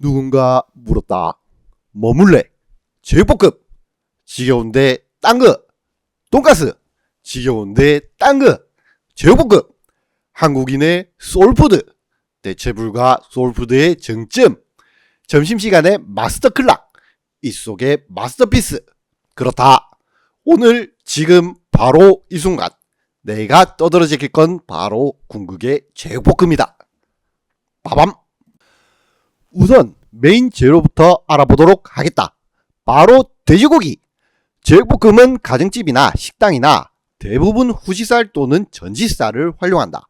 누군가 물었다. 뭐 물래? 제육볶음. 지겨운데 딴 거. 돈가스. 지겨운데 딴 거. 제육볶음. 한국인의 소울푸드. 대체불가 소울푸드의 정점. 점심시간에 마스터 클락. 이 속의 마스터피스. 그렇다. 오늘 지금 바로 이 순간 내가 떠들어지킬 건 바로 궁극의 제육볶음이다. 빠밤. 우선 메인 재료부터 알아보도록 하겠다. 바로 돼지고기. 제육볶음은 가정집이나 식당이나 대부분 후지살 또는 전지살을 활용한다.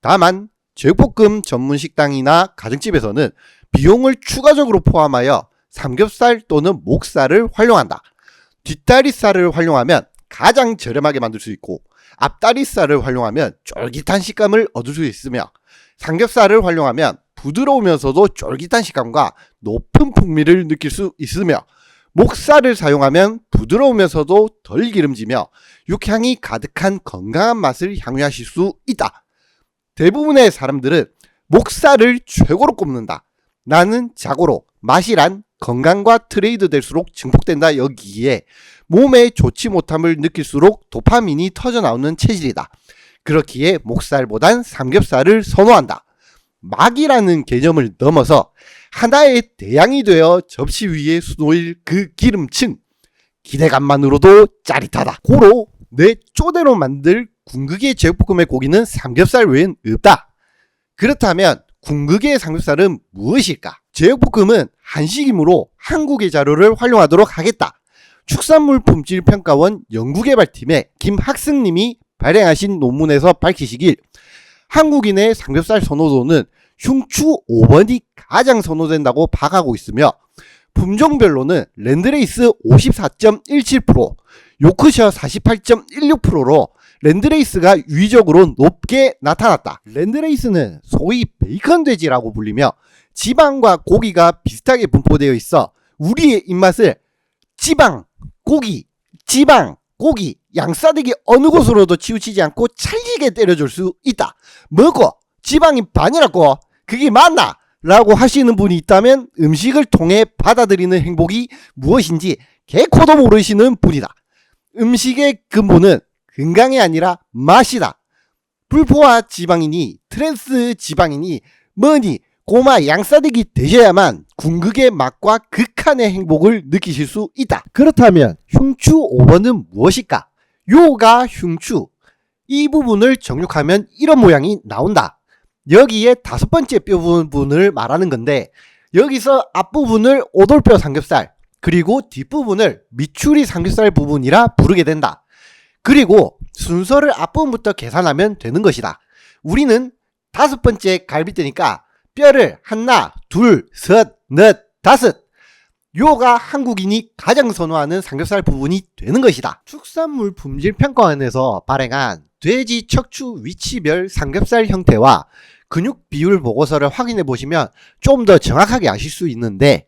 다만 제육볶음 전문 식당이나 가정집에서는 비용을 추가적으로 포함하여 삼겹살 또는 목살을 활용한다. 뒷다리살을 활용하면 가장 저렴하게 만들 수 있고, 앞다리살을 활용하면 쫄깃한 식감을 얻을 수 있으며, 삼겹살을 활용하면 부드러우면서도 쫄깃한 식감과 높은 풍미를 느낄 수 있으며, 목살을 사용하면 부드러우면서도 덜 기름지며 육향이 가득한 건강한 맛을 향유하실 수 있다. 대부분의 사람들은 목살을 최고로 꼽는다. 나는 자고로 맛이란 건강과 트레이드 될수록 증폭된다 여기기에 몸에 좋지 못함을 느낄수록 도파민이 터져나오는 체질이다. 그렇기에 목살보단 삼겹살을 선호한다. 막이라는 개념을 넘어서 하나의 대양이 되어 접시 위에 수놓일 그 기름층, 기대감만으로도 짜릿하다. 고로 내 쪼대로 만들 궁극의 제육볶음의 고기는 삼겹살 외엔 없다. 그렇다면 궁극의 삼겹살은 무엇일까? 제육볶음은 한식이므로 한국의 자료를 활용하도록 하겠다. 축산물 품질 평가원 연구개발팀의 김학승님이 발행하신 논문에서 밝히시길, 한국인의 삼겹살 선호도는 흉추 5번이 가장 선호된다고 파악하고 있으며, 품종별로는 랜드레이스 54.17%, 요크셔 48.16%로 랜드레이스가 유의적으로 높게 나타났다. 랜드레이스는 소위 베이컨 돼지라고 불리며 지방과 고기가 비슷하게 분포되어 있어 우리의 입맛을 지방, 고기, 지방, 고기, 양싸대기 어느 곳으로도 치우치지 않고 찰지게 때려줄 수 있다. 뭐고? 지방이 반이라고? 그게 맞나? 라고 하시는 분이 있다면 음식을 통해 받아들이는 행복이 무엇인지 개코도 모르시는 분이다. 음식의 근본은 건강이 아니라 맛이다. 불포화 지방이니 트랜스 지방이니 뭐니 고마 양싸대기 되셔야만 궁극의 맛과 극한의 행복을 느끼실 수 있다. 그렇다면 흉추 5번은 무엇일까? 요가 흉추. 이 부분을 정육하면 이런 모양이 나온다. 여기에 다섯 번째 뼈 부분을 말하는 건데, 여기서 앞부분을 오돌뼈 삼겹살, 그리고 뒷부분을 미추리 삼겹살 부분이라 부르게 된다. 그리고 순서를 앞부분부터 계산하면 되는 것이다. 우리는 다섯 번째 갈비뼈니까 뼈를 하나, 둘, 셋, 넷, 다섯. 요가 한국인이 가장 선호하는 삼겹살 부분이 되는 것이다. 축산물 품질평가원에서 발행한 돼지 척추 위치별 삼겹살 형태와 근육 비율 보고서를 확인해 보시면 좀 더 정확하게 아실 수 있는데,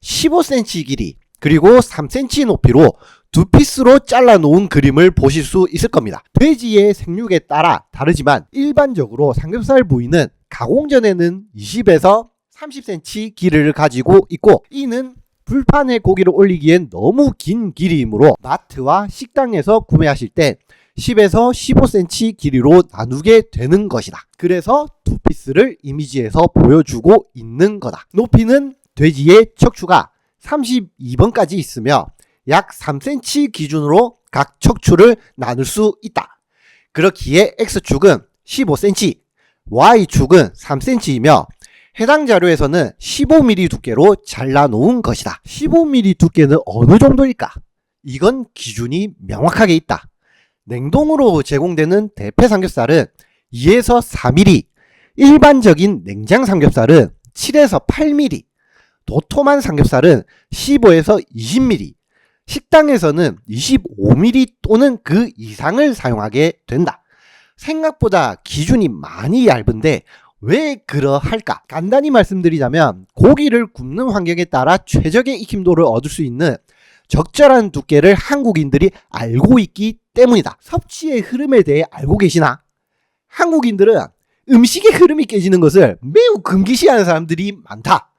15cm 길이 그리고 3cm 높이로 두 피스로 잘라 놓은 그림을 보실 수 있을 겁니다. 돼지의 생육에 따라 다르지만 일반적으로 삼겹살 부위는 가공 전에는 20에서 30cm 길이를 가지고 있고, 이는 불판에 고기를 올리기엔 너무 긴 길이이므로 마트와 식당에서 구매하실 때 10에서 15cm 길이로 나누게 되는 것이다. 그래서 두 피스를 이미지에서 보여주고 있는 거다. 높이는 돼지의 척추가 32번까지 있으며 약 3cm 기준으로 각 척추를 나눌 수 있다. 그렇기에 X축은 15cm, Y축은 3cm이며 해당 자료에서는 15mm 두께로 잘라 놓은 것이다. 15mm 두께는 어느 정도일까? 이건 기준이 명확하게 있다. 냉동으로 제공되는 대패 삼겹살은 2에서 4mm, 일반적인 냉장 삼겹살은 7에서 8mm, 도톰한 삼겹살은 15에서 20mm, 식당에서는 25mm 또는 그 이상을 사용하게 된다. 생각보다 기준이 많이 얇은데 왜 그러할까? 간단히 말씀드리자면 고기를 굽는 환경에 따라 최적의 익힘도를 얻을 수 있는 적절한 두께를 한국인들이 알고 있기 때문이다. 섭취의 흐름에 대해 알고 계시나? 한국인들은 음식의 흐름이 깨지는 것을 매우 금기시하는 사람들이 많다.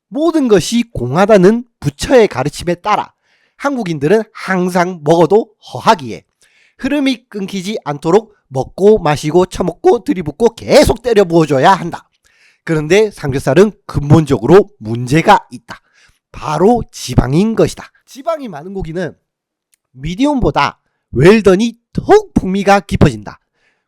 모든 것이 공하다는 부처의 가르침에 따라 한국인들은 항상 먹어도 허하기에 흐름이 끊기지 않도록 먹고 마시고 처먹고 들이붓고 계속 때려 부어줘야 한다. 그런데 삼겹살은 근본적으로 문제가 있다. 바로 지방인 것이다. 지방이 많은 고기는 미디움보다 웰던이 더욱 풍미가 깊어진다.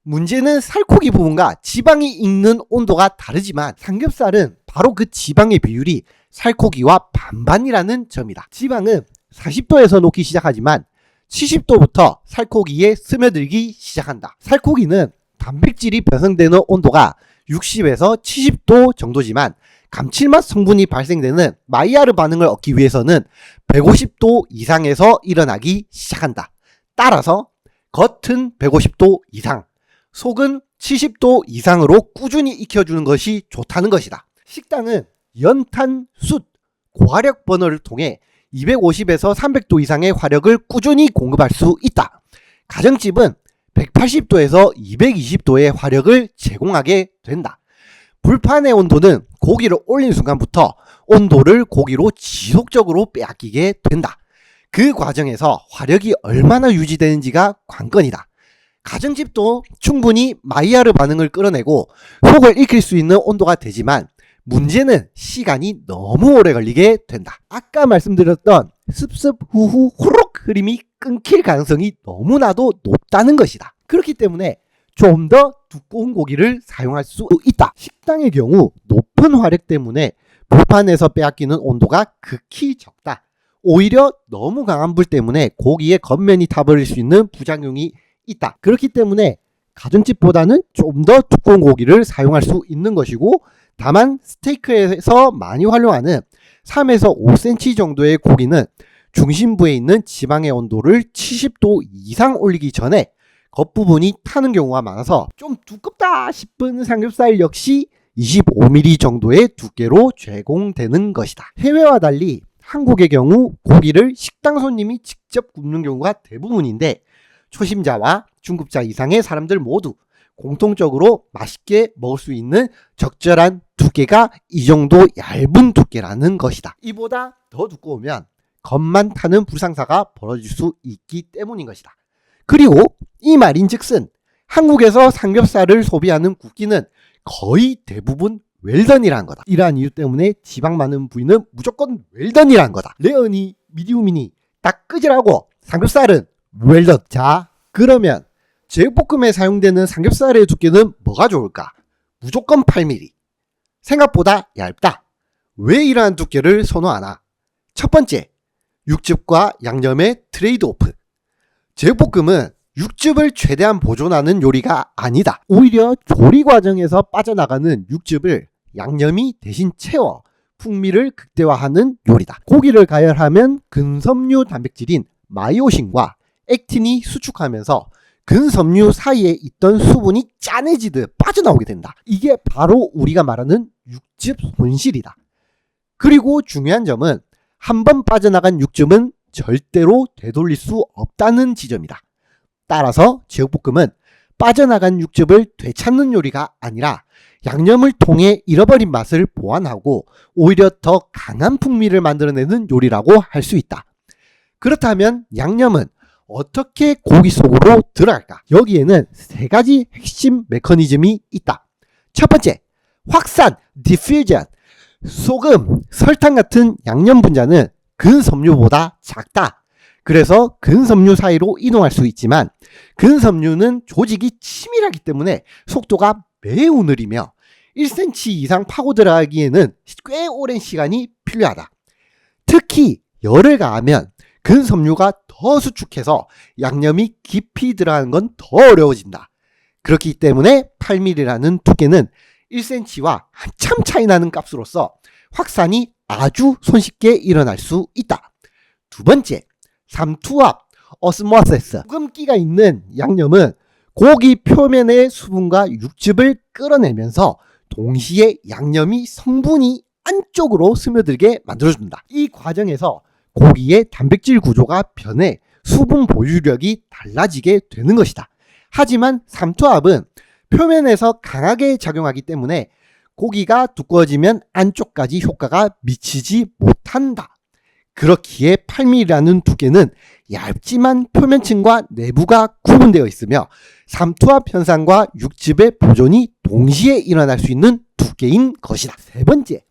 문제는 살코기 부분과 지방이 익는 온도가 다르지만 삼겹살은 바로 그 지방의 비율이 살코기와 반반이라는 점이다. 지방은 40도에서 녹기 시작하지만 70도부터 살코기에 스며들기 시작한다. 살코기는 단백질이 배성되는 온도가 60에서 70도 정도지만 감칠맛 성분이 발생되는 마이야르 반응을 얻기 위해서는 150도 이상에서 일어나기 시작한다. 따라서 겉은 150도 이상, 속은 70도 이상으로 꾸준히 익혀주는 것이 좋다는 것이다. 식당은 연탄, 숯, 고화력 버너를 통해 250에서 300도 이상의 화력을 꾸준히 공급할 수 있다. 가정집은 180도에서 220도의 화력을 제공하게 된다. 불판의 온도는 고기를 올린 순간부터 온도를 고기로 지속적으로 빼앗기게 된다. 그 과정에서 화력이 얼마나 유지되는지가 관건이다. 가정집도 충분히 마이야르 반응을 끌어내고 속을 익힐 수 있는 온도가 되지만 문제는 시간이 너무 오래 걸리게 된다. 아까 말씀드렸던 습습 후후 후룩 흐름이 끊길 가능성이 너무나도 높다는 것이다. 그렇기 때문에 좀 더 두꺼운 고기를 사용할 수 있다. 식당의 경우 높은 화력 때문에 불판에서 빼앗기는 온도가 극히 적다. 오히려 너무 강한 불 때문에 고기의 겉면이 타버릴 수 있는 부작용이 있다. 그렇기 때문에 가정집보다는 좀 더 두꺼운 고기를 사용할 수 있는 것이고, 다만 스테이크에서 많이 활용하는 3에서 5cm 정도의 고기는 중심부에 있는 지방의 온도를 70도 이상 올리기 전에 겉부분이 타는 경우가 많아서 좀 두껍다 싶은 삼겹살 역시 25mm 정도의 두께로 제공되는 것이다. 해외와 달리 한국의 경우 고기를 식당 손님이 직접 굽는 경우가 대부분인데, 초심자와 중급자 이상의 사람들 모두 공통적으로 맛있게 먹을 수 있는 적절한 두께가 이 정도 얇은 두께라는 것이다. 이보다 더 두꺼우면 겉만 타는 불상사가 벌어질 수 있기 때문인 것이다. 그리고 이 말인즉슨 한국에서 삼겹살을 소비하는 굽기는 거의 대부분 웰던이라는 거다. 이러한 이유 때문에 지방 많은 부위는 무조건 웰던이라는 거다. 레어니 미디움이니 다 끄지라고 삼겹살은 웰던. 자, 그러면 제육볶음에 사용되는 삼겹살의 두께는 뭐가 좋을까? 무조건 8mm. 생각보다 얇다. 왜 이러한 두께를 선호하나? 첫 번째, 육즙과 양념의 트레이드 오프. 제육볶음은 육즙을 최대한 보존하는 요리가 아니다. 오히려 조리 과정에서 빠져나가는 육즙을 양념이 대신 채워 풍미를 극대화하는 요리다. 고기를 가열하면 근섬유 단백질인 마이오신과 액틴이 수축하면서 근섬유 사이에 있던 수분이 짜내지듯 빠져나오게 된다. 이게 바로 우리가 말하는 육즙 손실이다. 그리고 중요한 점은 한번 빠져나간 육즙은 절대로 되돌릴 수 없다는 지점이다. 따라서 제육볶음은 빠져나간 육즙을 되찾는 요리가 아니라 양념을 통해 잃어버린 맛을 보완하고 오히려 더 강한 풍미를 만들어내는 요리라고 할 수 있다. 그렇다면 양념은 어떻게 고기 속으로 들어갈까? 여기에는 세 가지 핵심 메커니즘이 있다. 첫 번째, 확산, 디퓨전. 소금, 설탕 같은 양념 분자는 근섬유보다 작다. 그래서 근섬유 사이로 이동할 수 있지만 근섬유는 조직이 치밀하기 때문에 속도가 매우 느리며 1cm 이상 파고 들어가기에는 꽤 오랜 시간이 필요하다. 특히 열을 가하면 근섬유가 더 수축해서 양념이 깊이 들어가는 건 더 어려워진다. 그렇기 때문에 8mm라는 두께는 1cm와 한참 차이 나는 값으로서 확산이 아주 손쉽게 일어날 수 있다. 두 번째, 삼투압, 오스모시스. 소금기가 있는 양념은 고기 표면의 수분과 육즙을 끌어내면서 동시에 양념이 성분이 안쪽으로 스며들게 만들어준다. 이 과정에서 고기의 단백질 구조가 변해 수분 보유력이 달라지게 되는 것이다. 하지만 삼투압은 표면에서 강하게 작용하기 때문에 고기가 두꺼워지면 안쪽까지 효과가 미치지 못한다. 그렇기에 8mm라는 두께는 얇지만 표면층과 내부가 구분되어 있으며 삼투압 현상과 육즙의 보존이 동시에 일어날 수 있는 두께인 것이다. 세 번째,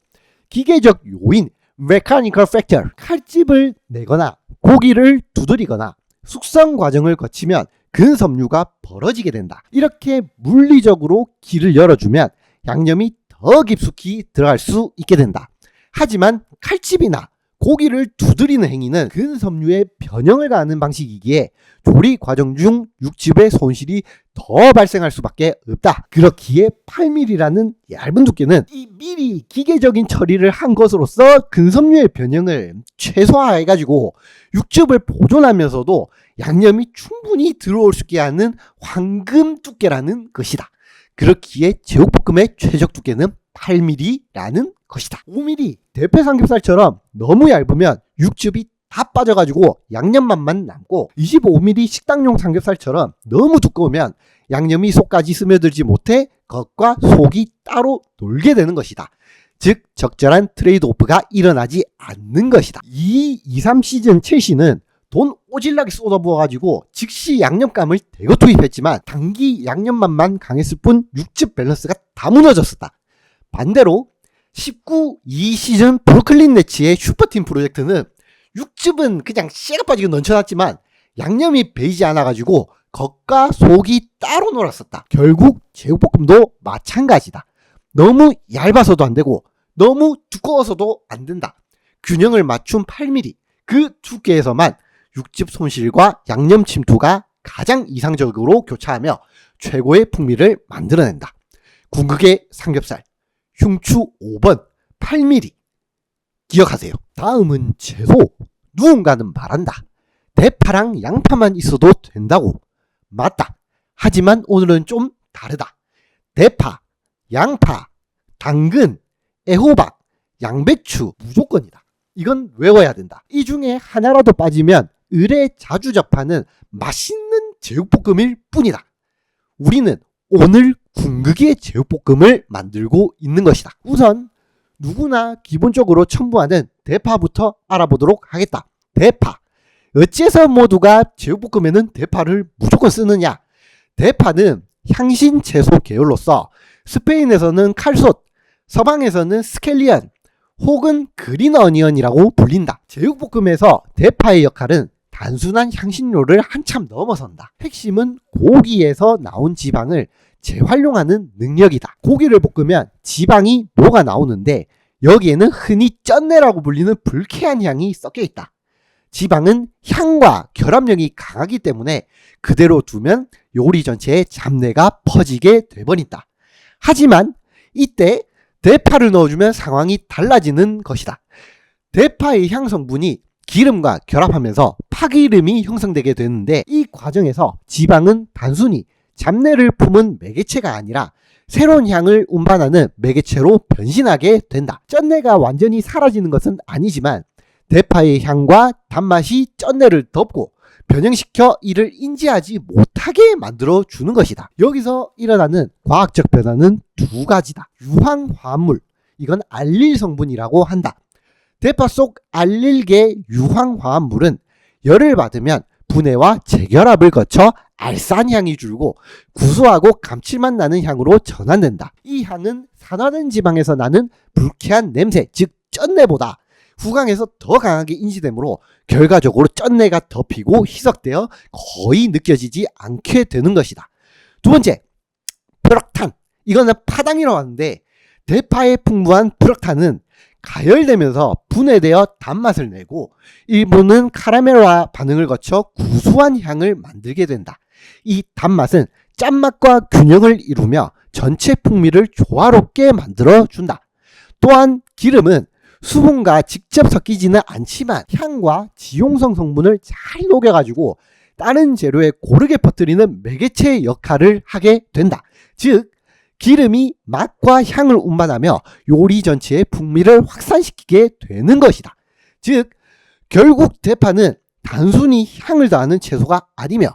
기계적 요인 mechanical factor. 칼집을 내거나 고기를 두드리거나 숙성 과정을 거치면 근섬유가 벌어지게 된다. 이렇게 물리적으로 길을 열어주면 양념이 더 깊숙이 들어갈 수 있게 된다. 하지만 칼집이나 고기를 두드리는 행위는 근섬유의 변형을 가하는 방식이기에 조리 과정 중 육즙의 손실이 더 발생할 수밖에 없다. 그렇기에 8mm라는 얇은 두께는 이 미리 기계적인 처리를 한 것으로서 근섬유의 변형을 최소화해가지고 육즙을 보존하면서도 양념이 충분히 들어올 수 있게 하는 황금 두께라는 것이다. 그렇기에 제육볶음의 최적 두께는 8mm라는 것이다. 5mm 대패 삼겹살처럼 너무 얇으면 육즙이 다 빠져가지고 양념맛만 남고 25mm 식당용 삼겹살처럼 너무 두꺼우면 양념이 속까지 스며들지 못해 겉과 속이 따로 놀게 되는 것이다. 즉 적절한 트레이드오프가 일어나지 않는 것이다. 이 2, 3시즌 첼시는 돈 오질나게 쏟아부어가지고 즉시 양념감을 대거 투입했지만 단기 양념맛만 강했을 뿐 육즙 밸런스가 다 무너졌었다. 반대로 19, 2시즌 브루클린 네츠의 슈퍼팀 프로젝트는 육즙은 그냥 씨가 빠지게 넘쳐났지만 양념이 배이지 않아가지고 겉과 속이 따로 놀았었다. 결국 제육볶음도 마찬가지다. 너무 얇아서도 안되고 너무 두꺼워서도 안된다. 균형을 맞춘 8mm 그 두께에서만 육즙 손실과 양념 침투가 가장 이상적으로 교차하며 최고의 풍미를 만들어낸다. 궁극의 삼겹살 흉추 5번 8mm 기억하세요. 다음은 채소. 누군가는 말한다. 대파랑 양파만 있어도 된다고. 맞다. 하지만 오늘은 좀 다르다. 대파, 양파, 당근, 애호박, 양배추 무조건이다. 이건 외워야 된다. 이 중에 하나라도 빠지면 을에 자주 접하는 맛있는 제육볶음일 뿐이다. 우리는 오늘 궁극의 제육볶음을 만들고 있는 것이다. 우선 누구나 기본적으로 첨부하는 대파부터 알아보도록 하겠다. 대파. 어째서 모두가 제육볶음에는 대파를 무조건 쓰느냐? 대파는 향신 채소 계열로서 스페인에서는 칼솥, 서방에서는 스켈리언 혹은 그린 어니언이라고 불린다. 제육볶음에서 대파의 역할은 단순한 향신료를 한참 넘어선다. 핵심은 고기에서 나온 지방을 재활용하는 능력이다. 고기를 볶으면 지방이 녹아 나오는데 여기에는 흔히 쩐내라고 불리는 불쾌한 향이 섞여 있다. 지방은 향과 결합력이 강하기 때문에 그대로 두면 요리 전체에 잡내가 퍼지게 돼버린다. 하지만 이때 대파를 넣어주면 상황이 달라지는 것이다. 대파의 향성분이 기름과 결합하면서 파기름이 형성되게 되는데 이 과정에서 지방은 단순히 잡내를 품은 매개체가 아니라 새로운 향을 운반하는 매개체로 변신하게 된다. 쩐내가 완전히 사라지는 것은 아니지만 대파의 향과 단맛이 쩐내를 덮고 변형시켜 이를 인지하지 못하게 만들어주는 것이다. 여기서 일어나는 과학적 변화는 두 가지다. 유황화합물, 이건 알릴 성분이라고 한다. 대파 속 알릴계 유황화합물은 열을 받으면 분해와 재결합을 거쳐 알싸한향이 줄고 구수하고 감칠맛 나는 향으로 전환된다. 이 향은 산화된 지방에서 나는 불쾌한 냄새, 즉 쩐내보다 후광에서 더 강하게 인지되므로 결과적으로 쩐내가 덮이고 희석되어 거의 느껴지지 않게 되는 것이다. 두 번째, 프럭탄. 이거는 파당이라고 하는데 대파에 풍부한 프럭탄은 가열되면서 분해되어 단맛을 내고 일부는 카라멜화 반응을 거쳐 구수한 향을 만들게 된다. 이 단맛은 짠맛과 균형을 이루며 전체 풍미를 조화롭게 만들어준다. 또한 기름은 수분과 직접 섞이지는 않지만 향과 지용성 성분을 잘 녹여가지고 다른 재료에 고르게 퍼뜨리는 매개체의 역할을 하게 된다. 즉 기름이 맛과 향을 운반하며 요리 전체의 풍미를 확산시키게 되는 것이다. 즉 결국 대파는 단순히 향을 더하는 채소가 아니며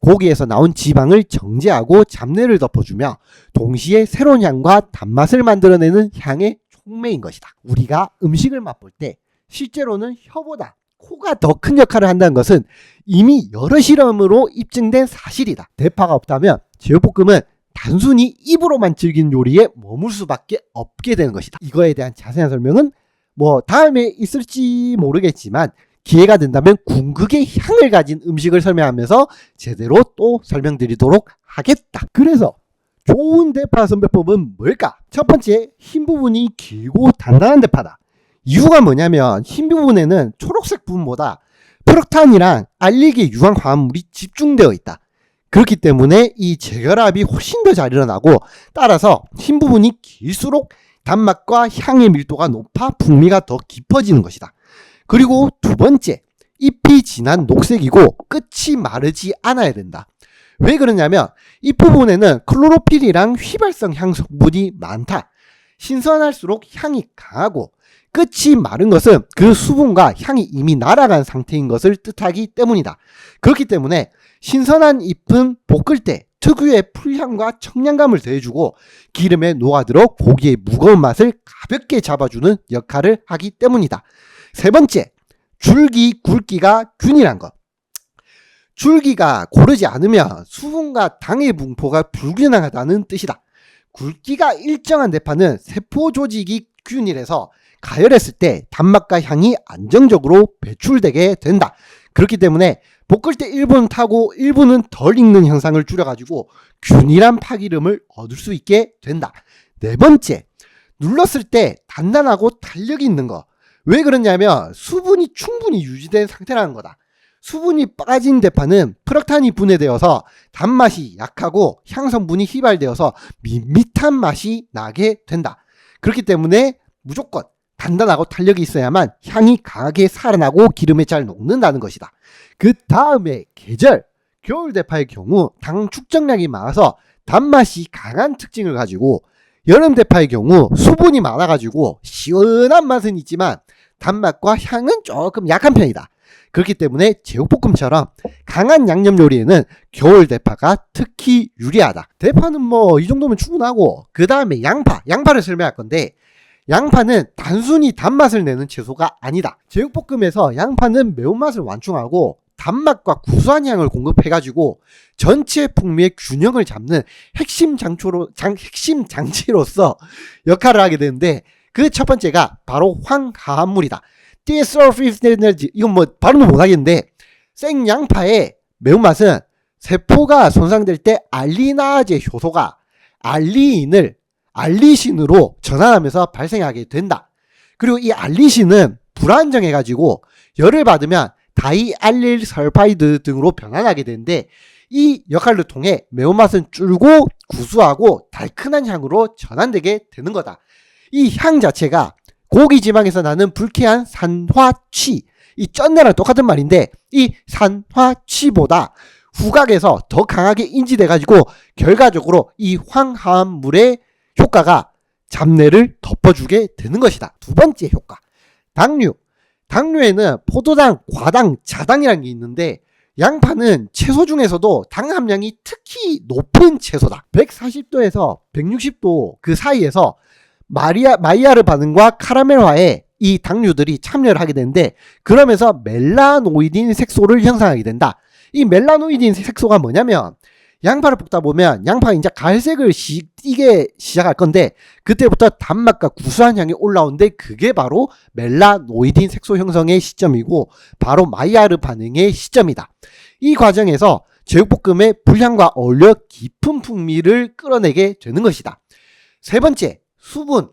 고기에서 나온 지방을 정제하고 잡내를 덮어주며 동시에 새로운 향과 단맛을 만들어내는 향의 촉매인 것이다. 우리가 음식을 맛볼 때 실제로는 혀보다 코가 더 큰 역할을 한다는 것은 이미 여러 실험으로 입증된 사실이다. 대파가 없다면 제육볶음은 단순히 입으로만 즐기는 요리에 머물 수밖에 없게 되는 것이다. 이거에 대한 자세한 설명은 다음에 있을지 모르겠지만 기회가 된다면 궁극의 향을 가진 음식을 설명하면서 제대로 또 설명드리도록 하겠다. 그래서 좋은 대파 선별법은 뭘까? 첫 번째, 흰 부분이 길고 단단한 대파다. 이유가 뭐냐면 흰 부분에는 초록색 부분보다 프럭탄이랑 알리게 유황 화합물이 집중되어 있다. 그렇기 때문에 이 재결합이 훨씬 더 잘 일어나고, 따라서 흰 부분이 길수록 단맛과 향의 밀도가 높아 풍미가 더 깊어지는 것이다. 그리고 두 번째, 잎이 진한 녹색이고 끝이 마르지 않아야 된다. 왜 그러냐면 잎 부분에는 클로로필이랑 휘발성 향 성분이 많다. 신선할수록 향이 강하고 끝이 마른 것은 그 수분과 향이 이미 날아간 상태인 것을 뜻하기 때문이다. 그렇기 때문에 신선한 잎은 볶을 때 특유의 풀향과 청량감을 더해주고 기름에 녹아들어 고기의 무거운 맛을 가볍게 잡아주는 역할을 하기 때문이다. 세 번째, 줄기, 굵기가 균일한 것. 줄기가 고르지 않으면 수분과 당의 분포가 불균형하다는 뜻이다. 굵기가 일정한 대파는 세포 조직이 균일해서 가열했을 때 단맛과 향이 안정적으로 배출되게 된다. 그렇기 때문에 볶을 때 1분 타고 1분은 덜 익는 현상을 줄여가지고 균일한 파기름을 얻을 수 있게 된다. 네 번째, 눌렀을 때 단단하고 탄력이 있는 거. 왜 그러냐면 수분이 충분히 유지된 상태라는 거다. 수분이 빠진 대파는 프럭탄이 분해되어서 단맛이 약하고 향성분이 휘발되어서 밋밋한 맛이 나게 된다. 그렇기 때문에 무조건 단단하고 탄력이 있어야만 향이 강하게 살아나고 기름에 잘 녹는다는 것이다. 그 다음에 계절, 겨울 대파의 경우 당 축적량이 많아서 단맛이 강한 특징을 가지고, 여름 대파의 경우 수분이 많아가지고 시원한 맛은 있지만 단맛과 향은 조금 약한 편이다. 그렇기 때문에 제육볶음처럼 강한 양념 요리에는 겨울 대파가 특히 유리하다. 대파는 이 정도면 충분하고, 그 다음에 양파를 설명할 건데, 양파는 단순히 단맛을 내는 채소가 아니다. 제육볶음에서 양파는 매운맛을 완충하고 단맛과 구수한 향을 공급해가지고 전체 풍미의 균형을 잡는 핵심 장치로서 역할을 하게 되는데, 그 첫 번째가 바로 황화합물이다. 이건 발음을 못하겠는데, 생양파의 매운맛은 세포가 손상될 때 알리나제 효소가 알리신으로 전환하면서 발생하게 된다. 그리고 이 알리신은 불안정해가지고 열을 받으면 다이알릴설파이드 등으로 변환하게 되는데, 이 역할을 통해 매운맛은 줄고 구수하고 달큰한 향으로 전환되게 되는 거다. 이 향 자체가 고기 지방에서 나는 불쾌한 산화취, 이 쩐내랑 똑같은 말인데, 이 산화취보다 후각에서 더 강하게 인지돼가지고 결과적으로 이 황화합물의 효과가 잡내를 덮어주게 되는 것이다. 두 번째 효과, 당류에는 포도당, 과당, 자당이라는 게 있는데, 양파는 채소 중에서도 당 함량이 특히 높은 채소다. 140도에서 160도 그 사이에서 마이야르 반응과 카라멜화에 이 당류들이 참여를 하게 되는데, 그러면서 멜라노이딘 색소를 형성하게 된다. 이 멜라노이딘 색소가 뭐냐면, 양파를 볶다 보면 양파가 이제 갈색을 띠게 시작할 건데, 그때부터 단맛과 구수한 향이 올라오는데, 그게 바로 멜라노이딘 색소 형성의 시점이고 바로 마이야르 반응의 시점이다. 이 과정에서 제육볶음의 불향과 어울려 깊은 풍미를 끌어내게 되는 것이다. 세 번째, 수분.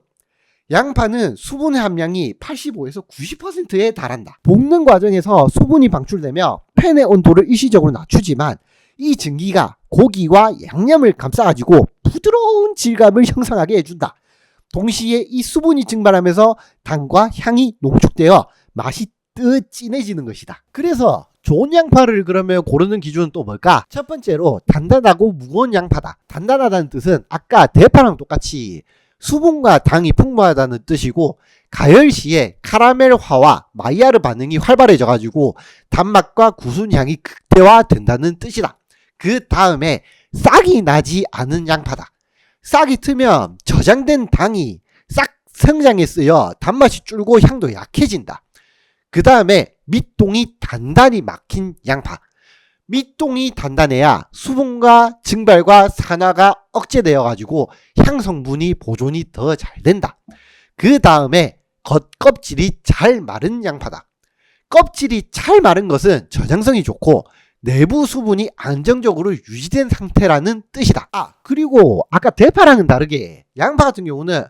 양파는 수분의 함량이 85에서 90%에 달한다. 볶는 과정에서 수분이 방출되며 팬의 온도를 일시적으로 낮추지만 이 증기가 고기와 양념을 감싸가지고 부드러운 질감을 형성하게 해준다. 동시에 이 수분이 증발하면서 당과 향이 농축되어 맛이 진해지는 것이다. 그래서 좋은 양파를 그러면 고르는 기준은 또 뭘까? 첫 번째로 단단하고 무거운 양파다. 단단하다는 뜻은 아까 대파랑 똑같이 수분과 당이 풍부하다는 뜻이고, 가열 시에 카라멜화와 마이야르 반응이 활발해져가지고 단맛과 구순 향이 극대화된다는 뜻이다. 그 다음에 싹이 나지 않은 양파다. 싹이 트면 저장된 당이 싹 성장에 쓰여 단맛이 줄고 향도 약해진다. 그 다음에 밑동이 단단히 막힌 양파. 밑동이 단단해야 수분과 증발과 산화가 억제되어 가지고 향 성분이 보존이 더 잘 된다. 그 다음에 겉껍질이 잘 마른 양파다. 껍질이 잘 마른 것은 저장성이 좋고 내부 수분이 안정적으로 유지된 상태라는 뜻이다. 그리고 아까 대파랑은 다르게 양파 같은 경우는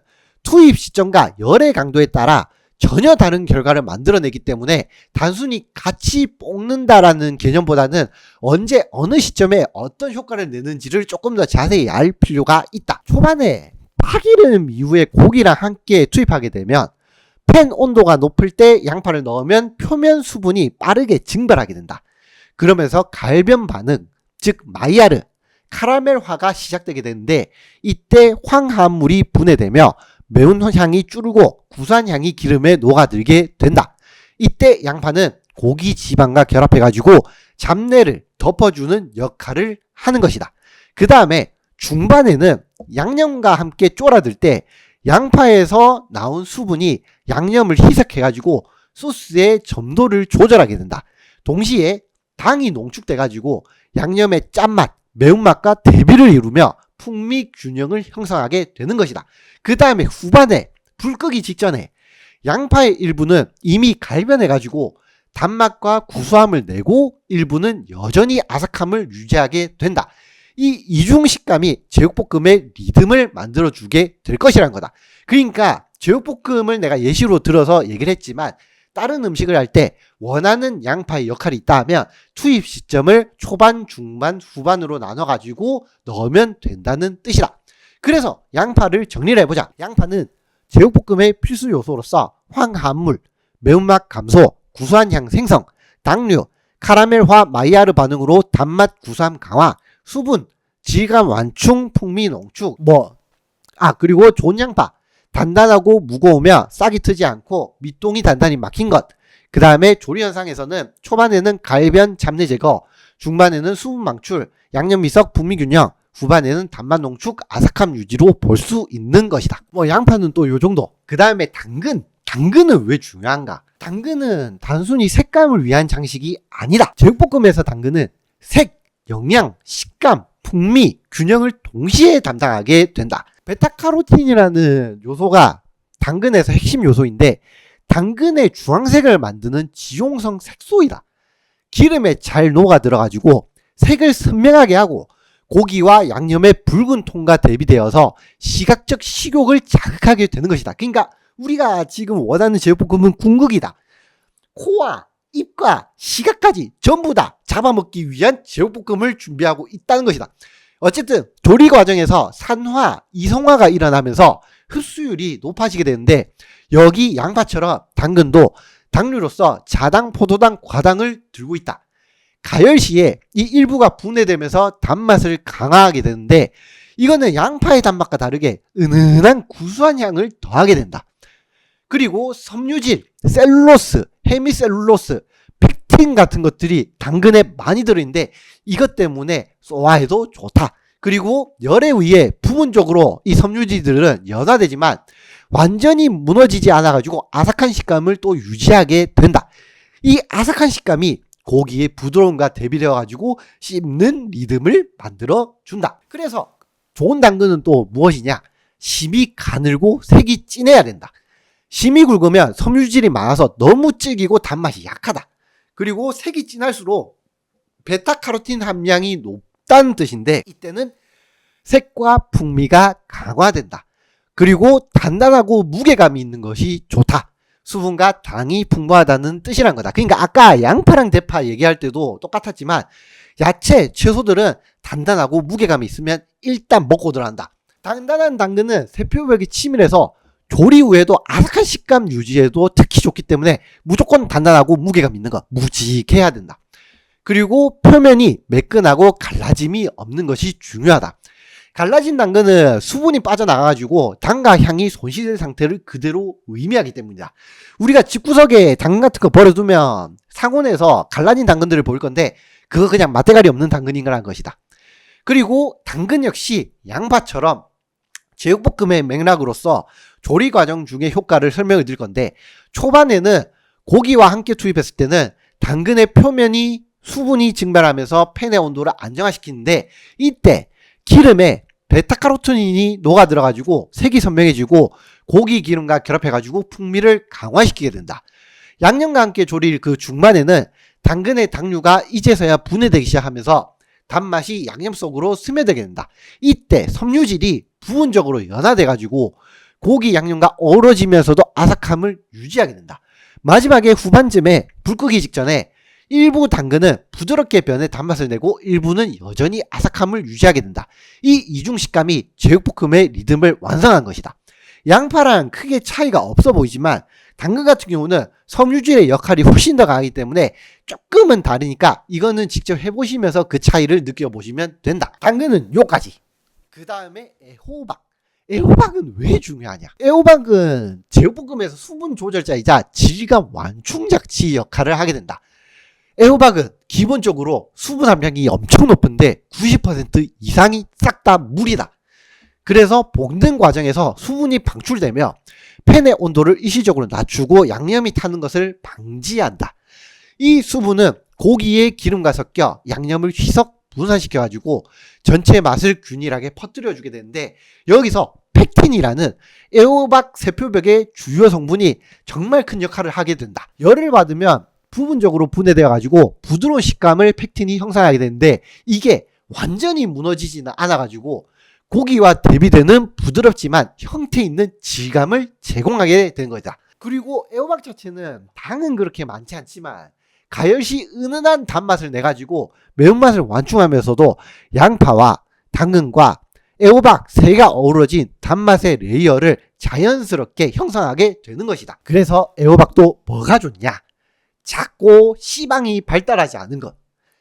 투입 시점과 열의 강도에 따라 전혀 다른 결과를 만들어내기 때문에 단순히 같이 볶는다라는 개념보다는 언제 어느 시점에 어떤 효과를 내는지를 조금 더 자세히 알 필요가 있다. 초반에 파기름 이후에 고기랑 함께 투입하게 되면 팬 온도가 높을 때 양파를 넣으면 표면 수분이 빠르게 증발하게 된다. 그러면서 갈변 반응, 즉 마이야르, 카라멜화가 시작되게 되는데 이때 황화물이 분해되며 매운 향이 줄고 구수한 향이 기름에 녹아들게 된다. 이때 양파는 고기 지방과 결합해가지고 잡내를 덮어주는 역할을 하는 것이다. 그 다음에 중반에는 양념과 함께 졸아들 때 양파에서 나온 수분이 양념을 희석해가지고 소스의 점도를 조절하게 된다. 동시에 당이 농축돼가지고 양념의 짠맛, 매운맛과 대비를 이루며 풍미 균형을 형성하게 되는 것이다. 그 다음에 후반에 불 끄기 직전에 양파의 일부는 이미 갈변해가지고 단맛과 구수함을 내고 일부는 여전히 아삭함을 유지하게 된다. 이 이중 식감이 제육볶음의 리듬을 만들어주게 될 것이라는 거다. 그러니까 제육볶음을 내가 예시로 들어서 얘기를 했지만 다른 음식을 할 때 원하는 양파의 역할이 있다 하면 투입 시점을 초반, 중반, 후반으로 나눠가지고 넣으면 된다는 뜻이다. 그래서 양파를 정리를 해보자. 양파는 제육볶음의 필수 요소로서 황합물, 매운맛 감소, 구수한 향 생성, 당류, 카라멜화 마이야르 반응으로 단맛 구수함 강화, 수분, 질감 완충, 풍미 농축, 그리고 좋은 양파. 단단하고 무거우며 싹이 트지 않고 밑동이 단단히 막힌 것. 그 다음에 조리 현상에서는 초반에는 갈변 잡내 제거, 중반에는 수분 망출, 양념 미석, 풍미 균형, 후반에는 단맛 농축, 아삭함 유지로 볼 수 있는 것이다. 양파는 또 요 정도. 그 다음에 당근. 당근은 왜 중요한가? 당근은 단순히 색감을 위한 장식이 아니다. 제육볶음에서 당근은 색, 영양, 식감, 풍미, 균형을 동시에 담당하게 된다. 베타카로틴이라는 요소가 당근에서 핵심 요소인데 당근의 주황색을 만드는 지용성 색소이다. 기름에 잘 녹아 들어가지고 색을 선명하게 하고 고기와 양념의 붉은 톤과 대비되어서 시각적 식욕을 자극하게 되는 것이다. 그러니까 우리가 지금 원하는 제육볶음은 궁극이다. 코와 입과 시각까지 전부 다 잡아먹기 위한 제육볶음을 준비하고 있다는 것이다. 어쨌든 조리 과정에서 산화, 이성화가 일어나면서 흡수율이 높아지게 되는데 여기 양파처럼 당근도 당류로서 자당, 포도당, 과당을 들고 있다. 가열 시에 이 일부가 분해되면서 단맛을 강화하게 되는데 이거는 양파의 단맛과 다르게 은은한 구수한 향을 더하게 된다. 그리고 섬유질, 셀룰로스, 헤미셀룰로스, 팩틴 같은 것들이 당근에 많이 들어있는데 이것 때문에 소화에도 좋다. 그리고 열에 의해 부분적으로 이 섬유질들은 연화되지만 완전히 무너지지 않아가지고 아삭한 식감을 또 유지하게 된다. 이 아삭한 식감이 고기의 부드러움과 대비되어가지고 씹는 리듬을 만들어준다. 그래서 좋은 당근은 또 무엇이냐? 심이 가늘고 색이 진해야 된다. 심이 굵으면 섬유질이 많아서 너무 질기고 단맛이 약하다. 그리고 색이 진할수록 베타카로틴 함량이 높다는 뜻인데 이때는 색과 풍미가 강화된다. 그리고 단단하고 무게감이 있는 것이 좋다. 수분과 당이 풍부하다는 뜻이란 거다. 그러니까 아까 양파랑 대파 얘기할 때도 똑같았지만 야채, 채소들은 단단하고 무게감이 있으면 일단 먹고 들어간다. 단단한 당근은 세포벽이 치밀해서 조리 후에도 아삭한 식감 유지에도 특히 좋기 때문에 무조건 단단하고 무게감 있는 거 묵직해야 된다. 그리고 표면이 매끈하고 갈라짐이 없는 것이 중요하다. 갈라진 당근은 수분이 빠져나가가지고 당과 향이 손실된 상태를 그대로 의미하기 때문이다. 우리가 집구석에 당근 같은 거 버려두면 상온에서 갈라진 당근들을 볼 건데 그거 그냥 맛대가리 없는 당근인 거란 것이다. 그리고 당근 역시 양파처럼 제육볶음의 맥락으로서 조리 과정 중에 효과를 설명을 드릴 건데, 초반에는 고기와 함께 투입했을 때는 당근의 표면이 수분이 증발하면서 팬의 온도를 안정화시키는데, 이때 기름에 베타카로틴이 녹아 들어가지고 색이 선명해지고 고기 기름과 결합해가지고 풍미를 강화시키게 된다. 양념과 함께 조릴 그 중반에는 당근의 당류가 이제서야 분해되기 시작하면서 단맛이 양념 속으로 스며들게 된다. 이때 섬유질이 부분적으로 연화돼가지고 고기 양념과 어우러지면서도 아삭함을 유지하게 된다. 마지막에 후반쯤에 불 끄기 직전에 일부 당근은 부드럽게 변해 단맛을 내고 일부는 여전히 아삭함을 유지하게 된다. 이 이중 식감이 제육볶음의 리듬을 완성한 것이다. 양파랑 크게 차이가 없어 보이지만 당근 같은 경우는 섬유질의 역할이 훨씬 더 강하기 때문에 조금은 다르니까 이거는 직접 해보시면서 그 차이를 느껴보시면 된다. 당근은 요까지. 그 다음에 애호박. 애호박은 왜 중요하냐? 애호박은 제육볶음에서 수분 조절자이자 질감 완충작치 역할을 하게 된다. 애호박은 기본적으로 수분 함량이 엄청 높은데 90% 이상이 싹 다 물이다. 그래서 볶는 과정에서 수분이 방출되며 팬의 온도를 일시적으로 낮추고 양념이 타는 것을 방지한다. 이 수분은 고기의 기름과 섞여 양념을 희석 분산시켜가지고 전체 맛을 균일하게 퍼뜨려주게 되는데, 여기서 펙틴이라는 애호박 세포벽의 주요 성분이 정말 큰 역할을 하게 된다. 열을 받으면 부분적으로 분해되어가지고 부드러운 식감을 펙틴이 형성하게 되는데, 이게 완전히 무너지지는 않아가지고 고기와 대비되는 부드럽지만 형태 있는 질감을 제공하게 되는 거다. 그리고 애호박 자체는 당은 그렇게 많지 않지만 가열시 은은한 단맛을 내가지고 매운맛을 완충하면서도 양파와 당근과 애호박 세가 어우러진 단맛의 레이어를 자연스럽게 형성하게 되는 것이다. 그래서 애호박도 뭐가 좋냐? 작고 씨방이 발달하지 않은 것.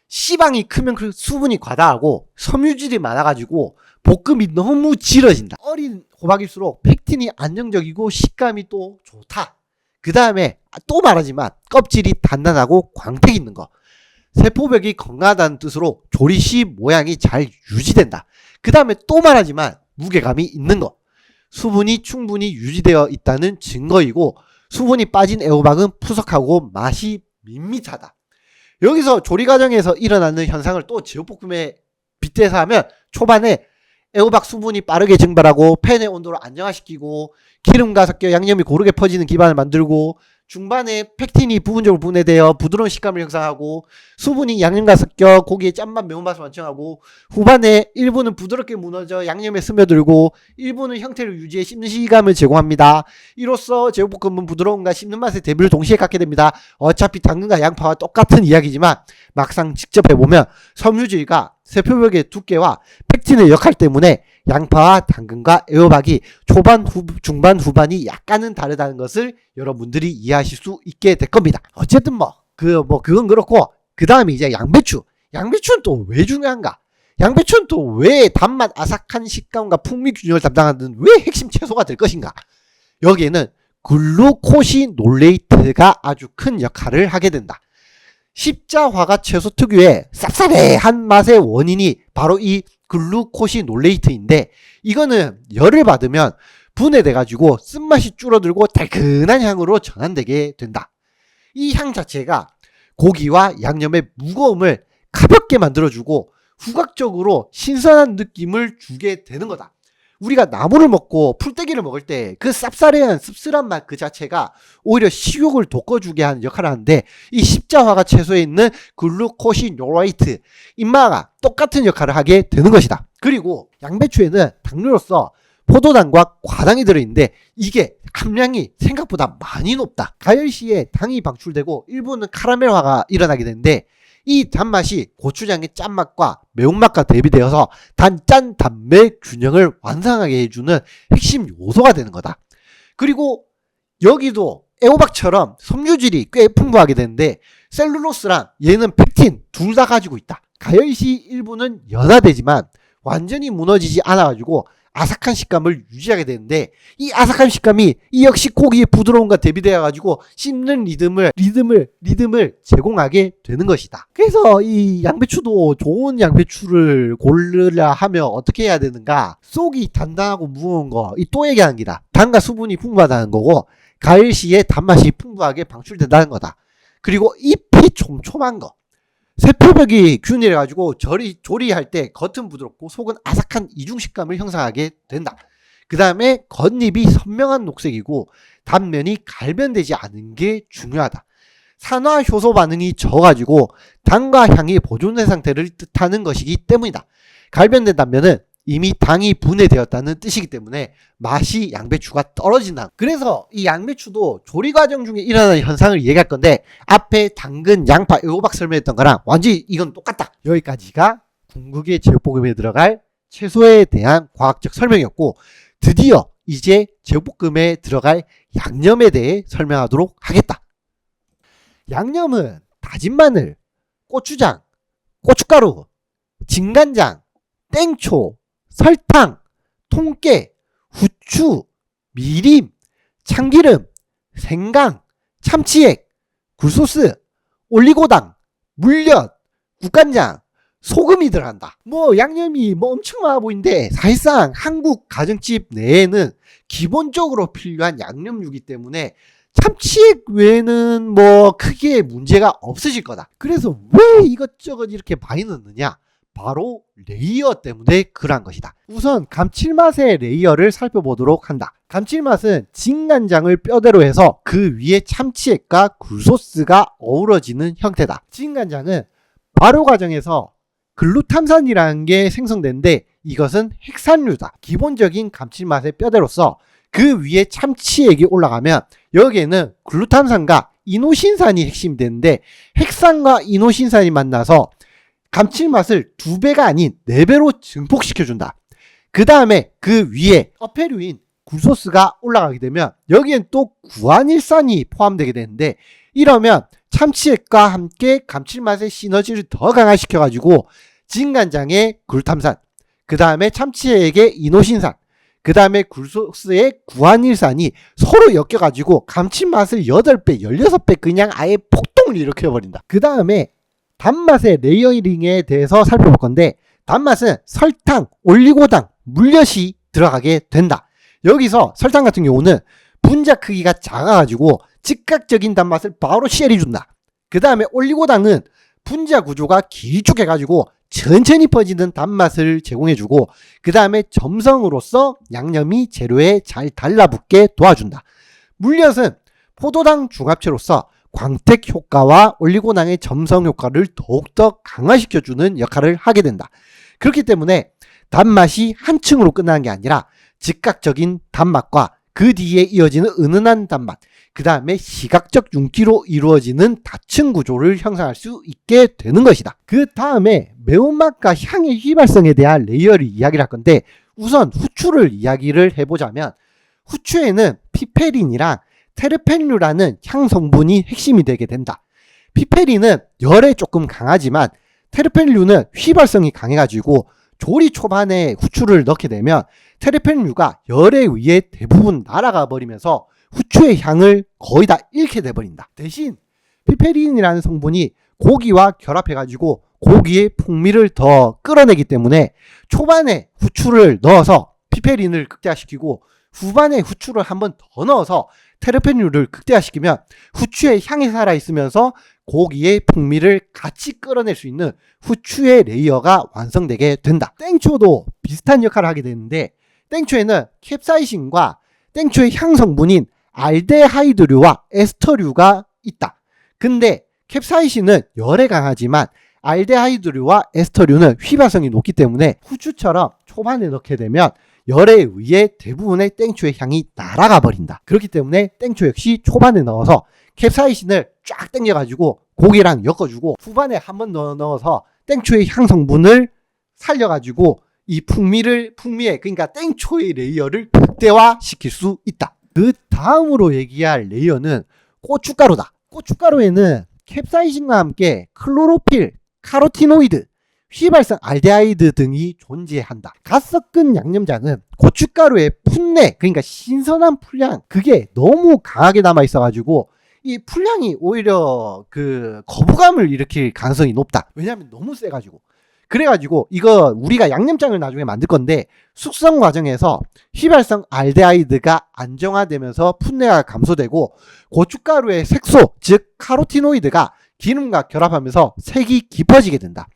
씨방이 크면 수분이 과다하고 섬유질이 많아가지고 볶음이 너무 질어진다. 어린 호박일수록 펙틴이 안정적이고 식감이 또 좋다. 그 다음에 또 말하지만 껍질이 단단하고 광택 있는 거. 세포벽이 건강하다는 뜻으로 조리 시 모양이 잘 유지된다. 그 다음에 또 말하지만 무게감이 있는 거. 수분이 충분히 유지되어 있다는 증거이고, 수분이 빠진 애호박은 푸석하고 맛이 밋밋하다. 여기서 조리 과정에서 일어나는 현상을 또 제육볶음에 빗대서 하면, 초반에 애호박 수분이 빠르게 증발하고 팬의 온도를 안정화시키고 기름과 섞여 양념이 고르게 퍼지는 기반을 만들고, 중반에 펙틴이 부분적으로 분해되어 부드러운 식감을 형성하고 수분이 양념과 섞여 고기의 짠맛 매운맛을 완성하고, 후반에 일부는 부드럽게 무너져 양념에 스며들고 일부는 형태를 유지해 씹는 시감을 제공합니다. 이로써 제육볶음은 부드러움과 씹는 맛의 대비를 동시에 갖게 됩니다. 어차피 당근과 양파와 똑같은 이야기지만 막상 직접 해보면 섬유질과 세포벽의 두께와 펙틴의 역할 때문에 양파와 당근과 애호박이 초반, 중반, 후반이 약간은 다르다는 것을 여러분들이 이해하실 수 있게 될 겁니다. 어쨌든 그건 그렇고, 그 다음에 이제 양배추. 양배추는 또 왜 중요한가? 양배추는 또 왜 단맛 아삭한 식감과 풍미 균형을 담당하는 왜 핵심 채소가 될 것인가? 여기에는 글루코시놀레이트가 아주 큰 역할을 하게 된다. 십자화가 채소 특유의 쌉싸래한 맛의 원인이 바로 이 글루코시놀레이트인데, 이거는 열을 받으면 분해돼가지고 쓴맛이 줄어들고 달큰한 향으로 전환되게 된다. 이 향 자체가 고기와 양념의 무거움을 가볍게 만들어주고 후각적으로 신선한 느낌을 주게 되는 거다. 우리가 나물을 먹고 풀떼기를 먹을 때 그 쌉싸래한 씁쓸한 맛 그 자체가 오히려 식욕을 돋궈주게 하는 역할을 하는데, 이 십자화가 채소에 있는 글루코시놀레이트 인마가 똑같은 역할을 하게 되는 것이다. 그리고 양배추에는 당류로서 포도당과 과당이 들어있는데 이게 함량이 생각보다 많이 높다. 가열 시에 당이 방출되고 일부는 카라멜화가 일어나게 되는데, 이 단맛이 고추장의 짠맛과 매운맛과 대비되어서 단짠 단매 균형을 완성하게 해주는 핵심 요소가 되는 거다. 그리고 여기도 애호박처럼 섬유질이 꽤 풍부하게 되는데, 셀룰로스랑 얘는 펙틴 둘 다 가지고 있다. 가열시 일부는 연화되지만 완전히 무너지지 않아가지고 아삭한 식감을 유지하게 되는데 이 아삭한 식감이 이 역시 고기의 부드러움과 대비되어 가지고 씹는 리듬을 제공하게 되는 것이다. 그래서 이 양배추도 좋은 양배추를 고르려 하면 어떻게 해야 되는가? 속이 단단하고 무거운 거 이 또 얘기하는 기다. 당과 수분이 풍부하다는 거고 가을 시에 단맛이 풍부하게 방출된다는 거다. 그리고 잎이 촘촘한 거. 세포벽이 균일해 가지고 조리할 때 겉은 부드럽고 속은 아삭한 이중 식감을 형성하게 된다. 그 다음에 겉잎이 선명한 녹색이고 단면이 갈변되지 않은 게 중요하다. 산화 효소 반응이 적어가지고 당과 향이 보존된 상태를 뜻하는 것이기 때문이다. 갈변된 단면은 이미 당이 분해되었다는 뜻이기 때문에 맛이 양배추가 떨어진다. 그래서 이 양배추도 조리 과정 중에 일어나는 현상을 얘기할 건데 앞에 당근, 양파, 요박 설명했던 거랑 완전히 이건 똑같다. 여기까지가 궁극의 제육볶음에 들어갈 채소에 대한 과학적 설명이었고 드디어 이제 제육볶음에 들어갈 양념에 대해 설명하도록 하겠다. 양념은 다진 마늘, 고추장, 고춧가루, 진간장, 땡초, 설탕, 통깨, 후추, 미림, 참기름, 생강, 참치액, 굴소스, 올리고당, 물엿, 국간장, 소금이 들어간다. 양념이 엄청 많아 보이는데 사실상 한국 가정집 내에는 기본적으로 필요한 양념류이기 때문에 참치액 외에는 크게 문제가 없으실 거다. 그래서 왜 이것저것 이렇게 많이 넣느냐? 바로 레이어 때문에 그러한 것이다. 우선 감칠맛의 레이어를 살펴보도록 한다. 감칠맛은 진간장을 뼈대로 해서 그 위에 참치액과 굴소스가 어우러지는 형태다. 진간장은 발효 과정에서 글루탐산이라는 게 생성되는데 이것은 핵산류다. 기본적인 감칠맛의 뼈대로서 그 위에 참치액이 올라가면 여기에는 글루탐산과 이노신산이 핵심이 되는데 핵산과 이노신산이 만나서 감칠맛을 2배가 아닌 4배로 증폭시켜준다. 그 다음에 그 위에 어패류인 굴소스가 올라가게 되면 여기엔 또 구안일산이 포함되게 되는데 이러면 참치액과 함께 감칠맛의 시너지를 더 강화시켜가지고 진간장의 글루탐산, 그 다음에 참치액의 이노신산, 그 다음에 굴소스의 구안일산이 서로 엮여가지고 감칠맛을 8배, 16배 그냥 아예 폭동을 일으켜버린다. 그 다음에 단맛의 레이어링에 대해서 살펴볼 건데 단맛은 설탕, 올리고당, 물엿이 들어가게 된다. 여기서 설탕 같은 경우는 분자 크기가 작아가지고 즉각적인 단맛을 바로 쉐리준다. 그 다음에 올리고당은 분자 구조가 길쭉해가지고 천천히 퍼지는 단맛을 제공해주고 그 다음에 점성으로서 양념이 재료에 잘 달라붙게 도와준다. 물엿은 포도당 중합체로서 광택 효과와 올리고당의 점성 효과를 더욱더 강화시켜주는 역할을 하게 된다. 그렇기 때문에 단맛이 한층으로 끝나는 게 아니라 즉각적인 단맛과 그 뒤에 이어지는 은은한 단맛, 그 다음에 시각적 윤기로 이루어지는 다층 구조를 형성할 수 있게 되는 것이다. 그 다음에 매운맛과 향의 휘발성에 대한 레이어를 이야기를 할 건데 우선 후추를 이야기를 해보자면 후추에는 피페린이랑 테르펜류라는 향 성분이 핵심이 되게 된다. 피페린은 열에 조금 강하지만 테르펜류는 휘발성이 강해가지고 조리 초반에 후추를 넣게 되면 테르펜류가 열에 의해 대부분 날아가 버리면서 후추의 향을 거의 다 잃게 돼버린다. 대신 피페린이라는 성분이 고기와 결합해가지고 고기의 풍미를 더 끌어내기 때문에 초반에 후추를 넣어서 피페린을 극대화시키고 후반에 후추를 한 번 더 넣어서 테르펜류를 극대화시키면 후추의 향이 살아있으면서 고기의 풍미를 같이 끌어낼 수 있는 후추의 레이어가 완성되게 된다. 땡초도 비슷한 역할을 하게 되는데 땡초에는 캡사이신과 땡초의 향 성분인 알데하이드류와 에스터류가 있다. 근데 캡사이신은 열에 강하지만 알데하이드류와 에스터류는 휘발성이 높기 때문에 후추처럼 초반에 넣게 되면 열에 의해 대부분의 땡초의 향이 날아가 버린다. 그렇기 때문에 땡초 역시 초반에 넣어서 캡사이신을 쫙 당겨가지고 고기랑 엮어주고 후반에 한 번 넣어서 땡초의 향 성분을 살려가지고 이 풍미에 그러니까 땡초의 레이어를 극대화시킬 수 있다. 그 다음으로 얘기할 레이어는 고춧가루다. 고춧가루에는 캡사이신과 함께 클로로필, 카로티노이드, 휘발성 알데하이드 등이 존재한다. 갓 섞은 양념장은 고춧가루의 풋내, 그러니까 신선한 풀향, 그게 너무 강하게 남아 있어가지고 이 풀향이 오히려 그 거부감을 일으킬 가능성이 높다. 왜냐하면 너무 세가지고. 그래가지고 이거 우리가 양념장을 나중에 만들 건데 숙성 과정에서 휘발성 알데하이드가 안정화되면서 풋내가 감소되고 고춧가루의 색소, 즉 카로티노이드가 기름과 결합하면서 색이 깊어지게 된다.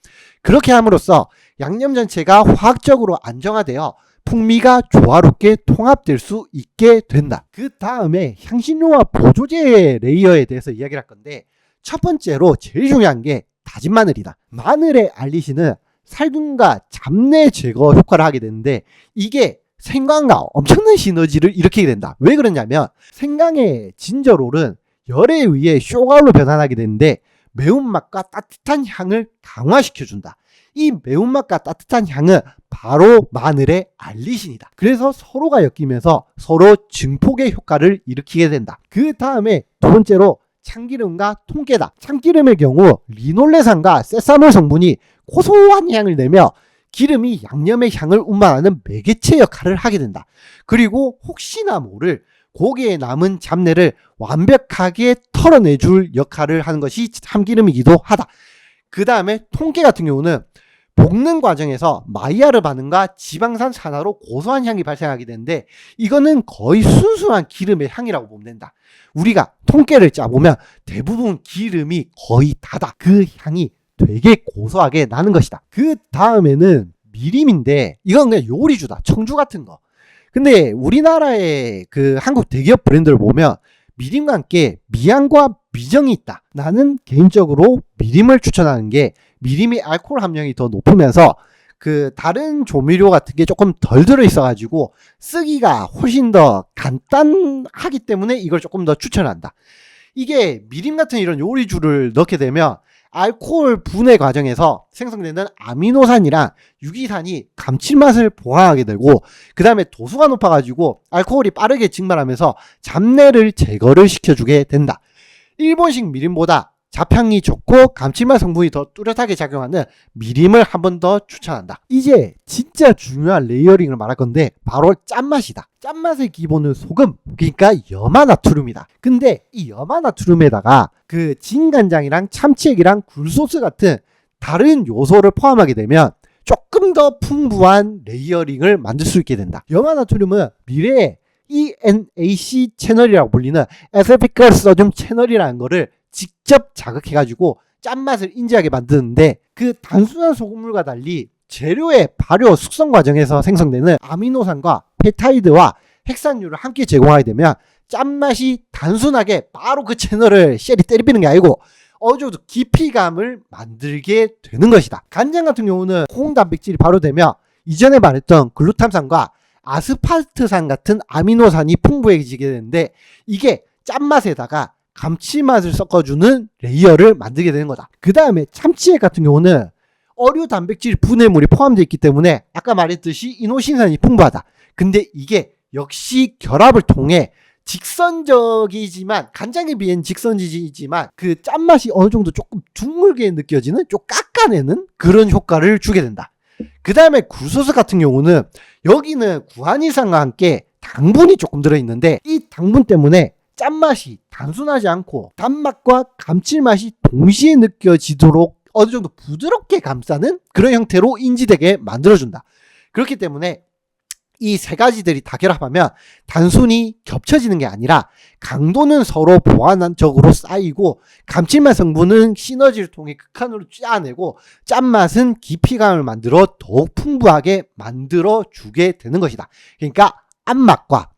그렇게 함으로써 양념 전체가 화학적으로 안정화되어 풍미가 조화롭게 통합될 수 있게 된다. 그 다음에 향신료와 보조제 레이어에 대해서 이야기를 할 건데, 첫 번째로 제일 중요한 게 다진 마늘이다. 마늘의 알리신은 살균과 잡내 제거 효과를 하게 되는데, 이게 생강과 엄청난 시너지를 일으키게 된다. 왜 그러냐면 생강의 진저롤은 열에 의해 쇼가울로 변환하게 되는데 매운맛과 따뜻한 향을 강화시켜준다. 이 매운맛과 따뜻한 향은 바로 마늘의 알리신이다. 그래서 서로가 엮이면서 서로 증폭의 효과를 일으키게 된다. 그 다음에 두 번째로 참기름과 통깨다. 참기름의 경우 리놀레산과 세사몰 성분이 고소한 향을 내며 기름이 양념의 향을 운반하는 매개체 역할을 하게 된다. 그리고 혹시나 모를 고기에 남은 잡내를 완벽하게 털어내줄 역할을 하는 것이 참기름이기도 하다. 그 다음에 통깨 같은 경우는 볶는 과정에서 마이야르 반응과 지방산 산화로 고소한 향이 발생하게 되는데, 이거는 거의 순수한 기름의 향이라고 보면 된다. 우리가 통깨를 짜보면 대부분 기름이 거의 다다. 그 향이 되게 고소하게 나는 것이다. 그 다음에는 미림인데, 이건 그냥 요리주다. 청주 같은 거. 근데 우리나라의 그 한국 대기업 브랜드를 보면 미림과 함께 미향과 미정이 있다. 나는 개인적으로 미림을 추천하는 게, 미림이 알코올 함량이 더 높으면서 그 다른 조미료 같은 게 조금 덜 들어있어가지고 쓰기가 훨씬 더 간단하기 때문에 이걸 조금 더 추천한다. 이게 미림 같은 이런 요리주를 넣게 되면 알코올 분해 과정에서 생성되는 아미노산이랑 유기산이 감칠맛을 보강하게 되고, 그 다음에 도수가 높아가지고 알코올이 빠르게 증발하면서 잡내를 제거를 시켜주게 된다. 일본식 미림보다 잡향이 좋고 감칠맛 성분이 더 뚜렷하게 작용하는 미림을 한 번 더 추천한다. 이제 진짜 중요한 레이어링을 말할 건데 바로 짠맛이다. 짠맛의 기본은 소금, 그러니까 염화나트륨이다. 근데 이 염화나트륨에다가 그 진간장이랑 참치액이랑 굴소스 같은 다른 요소를 포함하게 되면 조금 더 풍부한 레이어링을 만들 수 있게 된다. 염화나트륨은 미래에 ENAC 채널이라고 불리는 에세피컬 소듐 채널이라는 거를 직접 자극해가지고 짠맛을 인지하게 만드는데, 그 단순한 소금물과 달리 재료의 발효 숙성 과정에서 생성되는 아미노산과 펩타이드와 핵산유를 함께 제공하게 되면 짠맛이 단순하게 바로 그 채널을 쉘이 때리비는 게 아니고 어느 정도 깊이감을 만들게 되는 것이다. 간장 같은 경우는 콩 단백질이 발효되며 이전에 말했던 글루탐산과 아스팔트산 같은 아미노산이 풍부해지게 되는데, 이게 짠맛에다가 감칠맛을 섞어주는 레이어를 만들게 되는 거다. 그 다음에 참치액 같은 경우는 어류 단백질 분해물이 포함되어 있기 때문에 아까 말했듯이 이노신산이 풍부하다. 근데 이게 역시 결합을 통해 직선적이지만, 간장에 비해는 직선적이지만 그 짠맛이 어느 정도 조금 둥글게 느껴지는, 좀 깎아내는 그런 효과를 주게 된다. 그 다음에 굴소스 같은 경우는 여기는 구안이산과 함께 당분이 조금 들어있는데, 이 당분 때문에 짠맛이 단순하지 않고 단맛과 감칠맛이 동시에 느껴지도록 어느 정도 부드럽게 감싸는 그런 형태로 인지되게 만들어준다. 그렇기 때문에 이 세 가지들이 다 결합하면 단순히 겹쳐지는 게 아니라 강도는 서로 보완적으로 쌓이고 감칠맛 성분은 시너지를 통해 극한으로 짜내고 짠맛은 깊이감을 만들어 더욱 풍부하게 만들어 주게 되는 것이다. 그러니까 앞맛과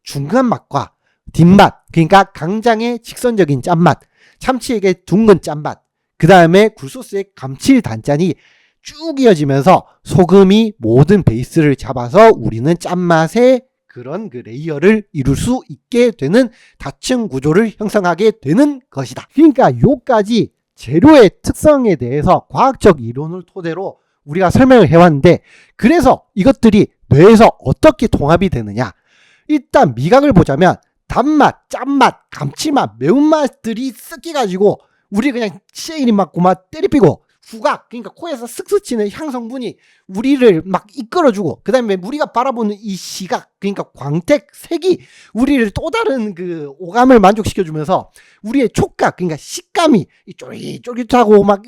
중간맛과 뒷맛, 그러니까 간장의 직선적인 짠맛, 참치액의 둥근 짠맛, 그 다음에 굴소스의 감칠 단짠이 쭉 이어지면서 소금이 모든 베이스를 잡아서 우리는 짠맛의 그런 그 레이어를 이룰 수 있게 되는 다층 구조를 형성하게 되는 것이다. 그러니까 요까지 재료의 특성에 대해서 과학적 이론을 토대로 우리가 설명을 해왔는데, 그래서 이것들이 뇌에서 어떻게 통합이 되느냐. 일단 미각을 보자면 단맛, 짠맛, 감칠맛, 매운맛들이 섞여가지고 우리 그냥 시애기림 맞고 막 때리피고 후각, 그러니까 코에서 슥슥 치는 향성분이 우리를 막 이끌어주고, 그 다음에 우리가 바라보는 이 시각, 그러니까 광택, 색이 우리를 또 다른 그 오감을 만족시켜주면서 우리의 촉각, 그러니까 식감이 쫄깃쫄깃하고 막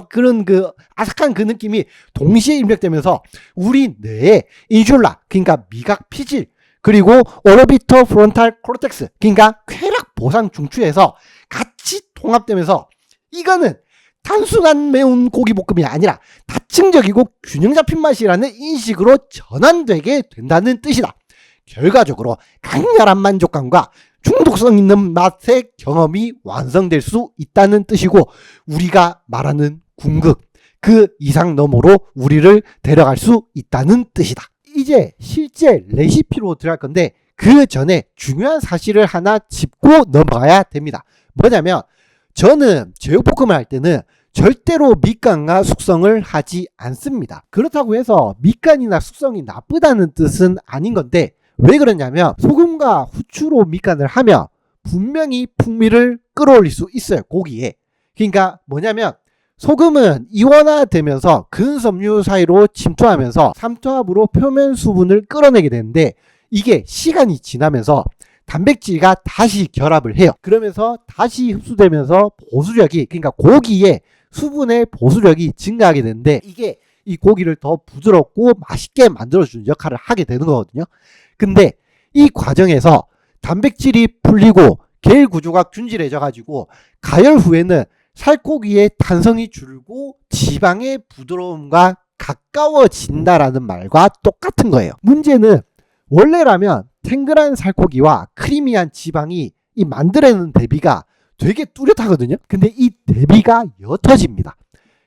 그런 그 아삭한 그 느낌이 동시에 입력되면서 우리 뇌의 인슐라, 그러니까 미각 피질, 그리고 오르비토 프론탈 코르텍스, 그러니까 쾌락 보상 중추에서 같이 통합되면서 이거는 단순한 매운 고기볶음이 아니라 다층적이고 균형 잡힌 맛이라는 인식으로 전환되게 된다는 뜻이다. 결과적으로 강렬한 만족감과 중독성 있는 맛의 경험이 완성될 수 있다는 뜻이고, 우리가 말하는 궁극, 그 이상 너머로 우리를 데려갈 수 있다는 뜻이다. 이제 실제 레시피로 들어갈 건데, 그 전에 중요한 사실을 하나 짚고 넘어가야 됩니다. 뭐냐면, 저는 제육볶음을 할 때는 절대로 밑간과 숙성을 하지 않습니다. 그렇다고 해서 밑간이나 숙성이 나쁘다는 뜻은 아닌 건데, 왜 그러냐면 소금과 후추로 밑간을 하면 분명히 풍미를 끌어올릴 수 있어요, 고기에. 그러니까 뭐냐면 소금은 이원화되면서 근섬유 사이로 침투하면서 삼투압으로 표면 수분을 끌어내게 되는데, 이게 시간이 지나면서 단백질과 다시 결합을 해요. 그러면서 다시 흡수되면서 보수력이, 그러니까 고기의 수분의 보수력이 증가하게 되는데, 이게 이 고기를 더 부드럽고 맛있게 만들어주는 역할을 하게 되는 거거든요. 근데 이 과정에서 단백질이 풀리고 계일 구조가 균질해져 가지고 가열 후에는 살코기의 탄성이 줄고 지방의 부드러움과 가까워진다라는 말과 똑같은 거예요. 문제는 원래라면 탱글한 살코기와 크리미한 지방이 이 만들어내는 대비가 되게 뚜렷하거든요. 근데 이 대비가 옅어집니다.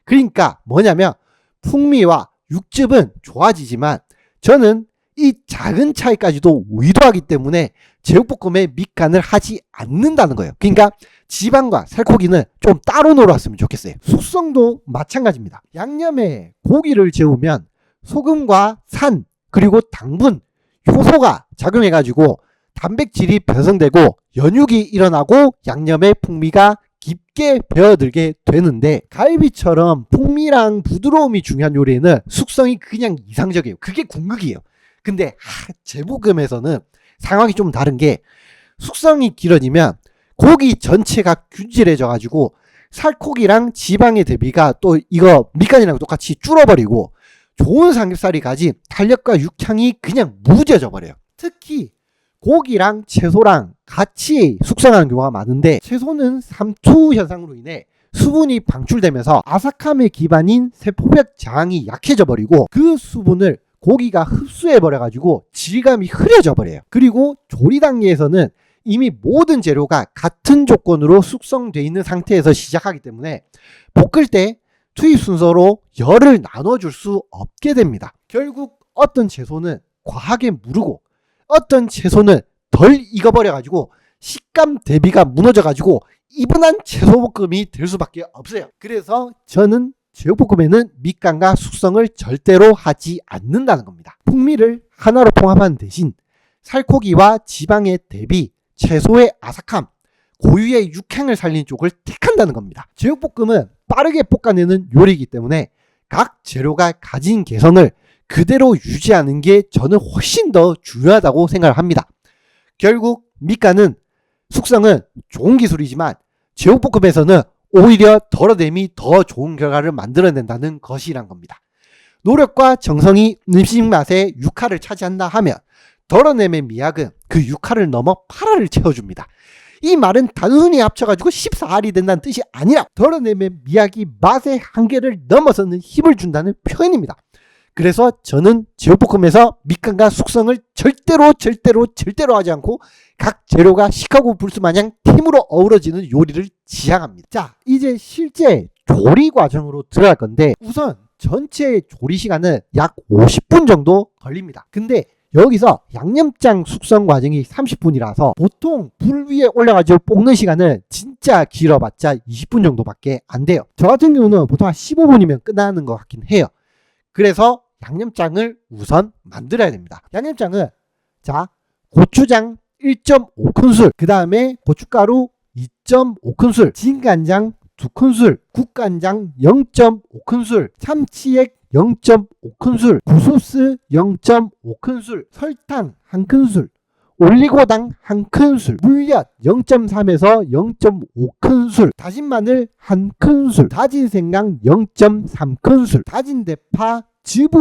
그러니까 뭐냐면 풍미와 육즙은 좋아지지만 저는 이 작은 차이까지도 의도하기 때문에 제육볶음에 밑간을 하지 않는다는 거예요. 그러니까 지방과 살코기는 좀 따로 놀았으면 좋겠어요. 숙성도 마찬가지입니다. 양념에 고기를 재우면 소금과 산, 그리고 당분, 효소가 작용해가지고 단백질이 변성되고 연육이 일어나고 양념의 풍미가 깊게 배어들게 되는데, 갈비처럼 풍미랑 부드러움이 중요한 요리에는 숙성이 그냥 이상적이에요. 그게 궁극이에요. 근데 제육볶음에서는 상황이 좀 다른 게, 숙성이 길어지면 고기 전체가 균질해져 가지고 살코기랑 지방의 대비가 또 이거 밑간이랑 똑같이 줄어버리고 좋은 삼겹살이 가진 탄력과 육향이 그냥 무뎌져 버려요. 특히 고기랑 채소랑 같이 숙성하는 경우가 많은데, 채소는 삼투 현상으로 인해 수분이 방출되면서 아삭함의 기반인 세포벽 저항이 약해져 버리고 그 수분을 고기가 흡수해 버려 가지고 질감이 흐려져 버려요. 그리고 조리 단계에서는 이미 모든 재료가 같은 조건으로 숙성되어 있는 상태에서 시작하기 때문에 볶을 때 투입 순서로 열을 나눠줄 수 없게 됩니다. 결국 어떤 채소는 과하게 무르고 어떤 채소는 덜 익어버려 가지고 식감 대비가 무너져 가지고 이분한 채소볶음이 될 수밖에 없어요. 그래서 저는 제육볶음에는 밑간과 숙성을 절대로 하지 않는다는 겁니다. 풍미를 하나로 통합한 대신 살코기와 지방의 대비, 채소의 아삭함, 고유의 육향을 살리는 쪽을 택한다는 겁니다. 제육볶음은 빠르게 볶아내는 요리이기 때문에 각 재료가 가진 개성을 그대로 유지하는 게 저는 훨씬 더 중요하다고 생각을 합니다. 결국 밑간은, 숙성은 좋은 기술이지만 제육볶음에서는 오히려 덜어냄이 더 좋은 결과를 만들어낸다는 것이란 겁니다. 노력과 정성이 음식 맛의 6할을 차지한다 하면 덜어냄의 미학은 그 6할을 넘어 8할을 채워줍니다. 이 말은 단순히 합쳐가지고 14할이 된다는 뜻이 아니라 덜어냄의 미학이 맛의 한계를 넘어서는 힘을 준다는 표현입니다. 그래서 저는 제육볶음에서 밑간과 숙성을 절대로 하지 않고 각 재료가 시카고 불스 마냥 팀으로 어우러지는 요리를 지향합니다. 자, 이제 실제 조리 과정으로 들어갈 건데, 우선 전체 조리 시간은 약 50분 정도 걸립니다. 근데 여기서 양념장 숙성 과정이 30분이라서 보통 불 위에 올려가지고 볶는 시간은 진짜 길어봤자 20분 정도밖에 안 돼요. 저 같은 경우는 보통 한 15분이면 끝나는 것 같긴 해요. 그래서 양념장을 우선 만들어야 됩니다. 양념장은 자, 고추장 1.5큰술, 그 다음에 고춧가루 2.5큰술, 진간장 2큰술, 국간장 0.5큰술, 참치액 0.5큰술, 구소스 0.5큰술, 설탕 1큰술, 올리고당 1큰술, 물엿 0.3에서 0.5큰술, 다진 마늘 1큰술, 다진 생강 0.3큰술, 다진 대파 즙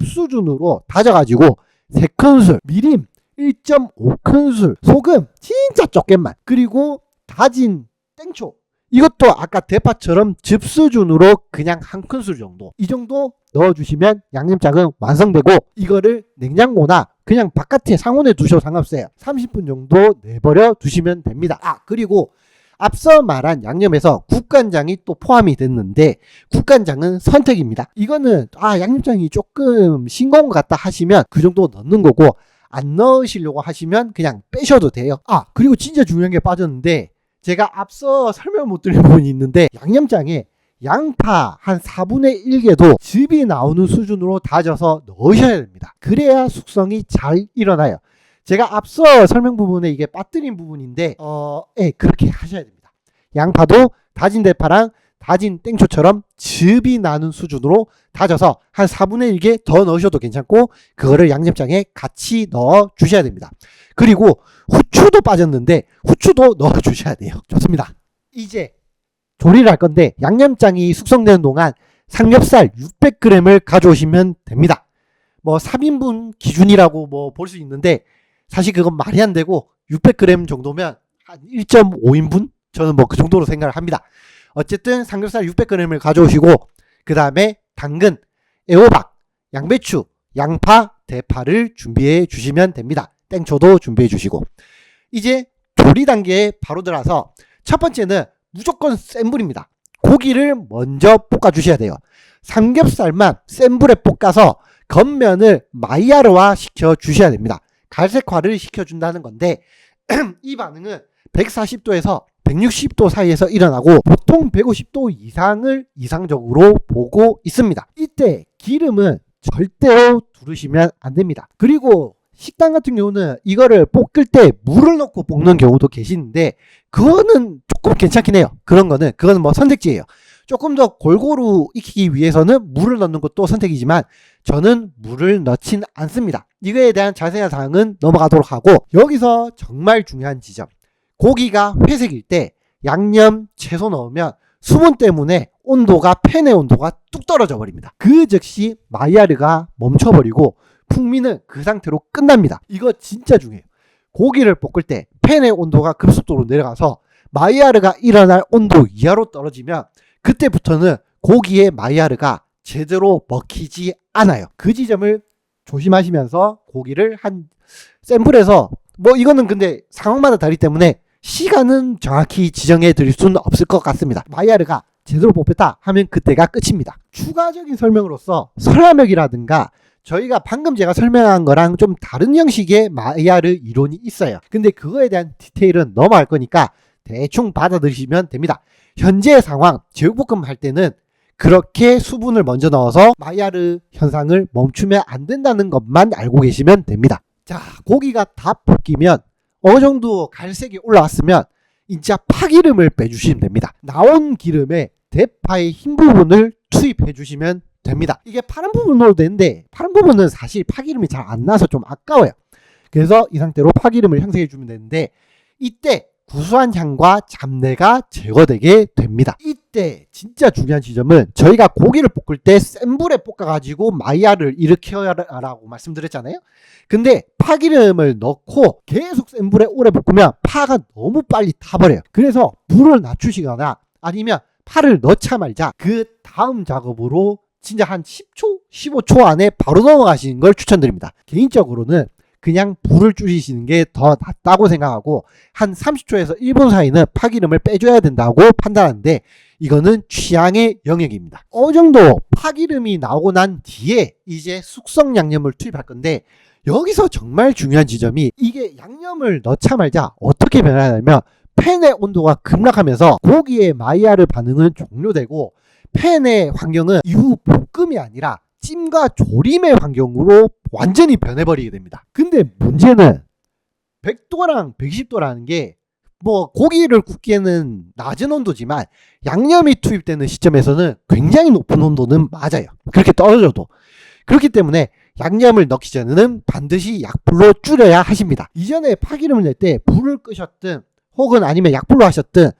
수준으로 다져가지고 3큰술, 미림 1.5큰술, 소금 진짜 조금만, 그리고 다진 땡초, 이것도 아까 대파처럼 즙 수준으로 그냥 1큰술 정도, 이 정도 넣어주시면 양념장은 완성되고, 이거를 냉장고나 그냥 바깥에 상온에 두셔도 상관없어요. 30분 정도 내버려 두시면 됩니다. 그리고 앞서 말한 양념에서 국간장이 또 포함이 됐는데, 국간장은 선택입니다. 이거는 양념장이 조금 싱거운 것 같다 하시면 그 정도 넣는 거고, 안 넣으시려고 하시면 그냥 빼셔도 돼요. 그리고 진짜 중요한 게 빠졌는데, 제가 앞서 설명 못 드린 부분이 있는데, 양념장에 양파 한 4분의 1개도 즙이 나오는 수준으로 다져서 넣으셔야 됩니다. 그래야 숙성이 잘 일어나요. 제가 앞서 설명 부분에 이게 빠뜨린 부분인데, 그렇게 하셔야 됩니다. 양파도 다진 대파랑 다진 땡초처럼 즙이 나는 수준으로 다져서 한 4분의 1개 더 넣으셔도 괜찮고, 그거를 양념장에 같이 넣어 주셔야 됩니다. 그리고 후추도 빠졌는데, 후추도 넣어 주셔야 돼요. 좋습니다. 이제 조리를 할 건데, 양념장이 숙성되는 동안 삼겹살 600g을 가져오시면 됩니다. 3인분 기준이라고 볼 수 있는데, 사실 그건 말이 안 되고 600g 정도면 한 1.5인분? 저는 그 정도로 생각을 합니다. 어쨌든 삼겹살 600g을 가져오시고, 그 다음에 당근, 애호박, 양배추, 양파, 대파를 준비해 주시면 됩니다. 땡초도 준비해 주시고, 이제 조리 단계에 바로 들어가서 첫 번째는 무조건 센 불입니다. 고기를 먼저 볶아 주셔야 돼요. 삼겹살만 센 불에 볶아서 겉면을 마이야르화 시켜 주셔야 됩니다. 갈색화를 시켜준다는 건데, 이 반응은 140도에서 160도 사이에서 일어나고, 보통 150도 이상을 이상적으로 보고 있습니다. 이때 기름은 절대로 두르시면 안 됩니다. 그리고 식당 같은 경우는 이거를 볶을 때 물을 넣고 볶는 경우도 계시는데, 그거는 조금 괜찮긴 해요. 그거는 선택지예요. 조금 더 골고루 익히기 위해서는 물을 넣는 것도 선택이지만, 저는 물을 넣진 않습니다. 이거에 대한 자세한 사항은 넘어가도록 하고, 여기서 정말 중요한 지점, 고기가 회색일 때 양념, 채소 넣으면 수분 때문에 팬의 온도가 뚝 떨어져 버립니다. 그 즉시 마이야르가 멈춰버리고 풍미는 그 상태로 끝납니다. 이거 진짜 중요해요. 고기를 볶을 때 팬의 온도가 급속도로 내려가서 마이야르가 일어날 온도 이하로 떨어지면, 그때부터는 고기의 마이야르가 제대로 먹히지 않아요. 그 지점을 조심하시면서 고기를 센 불에서, 이거는 근데 상황마다 다르기 때문에 시간은 정확히 지정해 드릴 수는 없을 것 같습니다. 마이야르가 제대로 뽑혔다 하면 그때가 끝입니다. 추가적인 설명으로서 설화력이라든가 저희가 방금 제가 설명한 거랑 좀 다른 형식의 마이야르 이론이 있어요. 근데 그거에 대한 디테일은 넘어갈 거니까 대충 받아들이시면 됩니다. 현재 상황, 제육볶음 할 때는 그렇게 수분을 먼저 넣어서 마이야르 현상을 멈추면 안 된다는 것만 알고 계시면 됩니다. 자, 고기가 다 볶이면 어느 정도 갈색이 올라왔으면 이제 파기름을 빼주시면 됩니다. 나온 기름에 대파의 흰 부분을 투입해 주시면 됩니다. 이게 파란 부분 넣어도 되는데, 파란 부분은 사실 파기름이 잘 안 나서 좀 아까워요. 그래서 이 상태로 파기름을 형성해 주면 되는데, 이때 구수한 향과 잡내가 제거되게 됩니다. 이때 진짜 중요한 지점은, 저희가 고기를 볶을 때 센 불에 볶아가지고 마이야르를 일으켜라라고 말씀드렸잖아요. 근데 파기름을 넣고 계속 센 불에 오래 볶으면 파가 너무 빨리 타버려요. 그래서 불을 낮추시거나 아니면 파를 넣자 말자 그 다음 작업으로 진짜 한 10초, 15초 안에 바로 넘어가시는 걸 추천드립니다. 개인적으로는 그냥 불을 줄이시는 게 더 낫다고 생각하고, 한 30초에서 1분 사이는 파기름을 빼줘야 된다고 판단하는데, 이거는 취향의 영역입니다. 어느 정도 파기름이 나오고 난 뒤에 이제 숙성 양념을 투입할 건데, 여기서 정말 중요한 지점이, 이게 양념을 넣자 말자 어떻게 변하냐면, 팬의 온도가 급락하면서 고기의 마이야르 반응은 종료되고, 팬의 환경은 이후 볶음이 아니라 찜과 조림의 환경으로 완전히 변해버리게 됩니다. 근데 문제는 100도랑 120도라는 게 뭐 고기를 굽기에는 낮은 온도지만 양념이 투입되는 시점에서는 굉장히 높은 온도는 맞아요. 그렇게 떨어져도. 그렇기 때문에 양념을 넣기 전에는 반드시 약불로 줄여야 하십니다. 이전에 파기름을 낼 때 불을 끄셨든 혹은 아니면 약불로 하셨든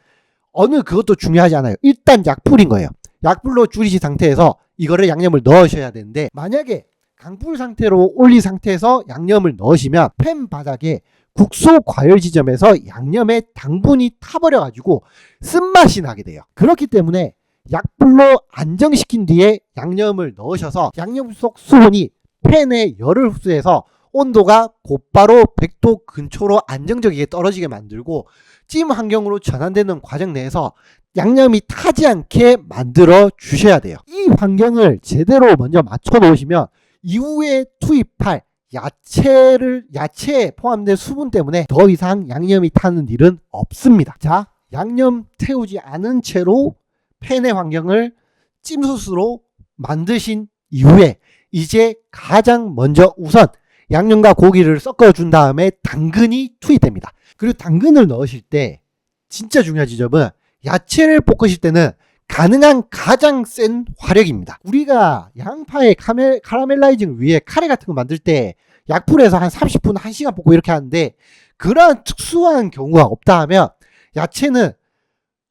어느 그것도 중요하지 않아요. 일단 약불인 거예요. 약불로 줄이신 상태에서 이거를 양념을 넣으셔야 되는데, 만약에 강불 상태로 올린 상태에서 양념을 넣으시면 팬 바닥에 국소 과열 지점에서 양념의 당분이 타버려가지고 쓴맛이 나게 돼요. 그렇기 때문에 약불로 안정시킨 뒤에 양념을 넣으셔서 양념 속 수분이 팬에 열을 흡수해서 온도가 곧바로 100도 근초로 안정적이게 떨어지게 만들고 찜 환경으로 전환되는 과정 내에서 양념이 타지 않게 만들어 주셔야 돼요. 이 환경을 제대로 먼저 맞춰 놓으시면 이후에 투입할 야채에 포함된 수분 때문에 더 이상 양념이 타는 일은 없습니다. 자, 양념 태우지 않은 채로 팬의 환경을 찜소스로 만드신 이후에 이제 가장 먼저 우선 양념과 고기를 섞어준 다음에 당근이 투입됩니다. 그리고 당근을 넣으실 때 진짜 중요한 지점은 야채를 볶으실 때는 가능한 가장 센 화력입니다. 우리가 양파의 카라멜라이징을 위해 카레 같은 거 만들 때 약불에서 한 30분, 1시간 볶고 이렇게 하는데, 그러한 특수한 경우가 없다 하면 야채는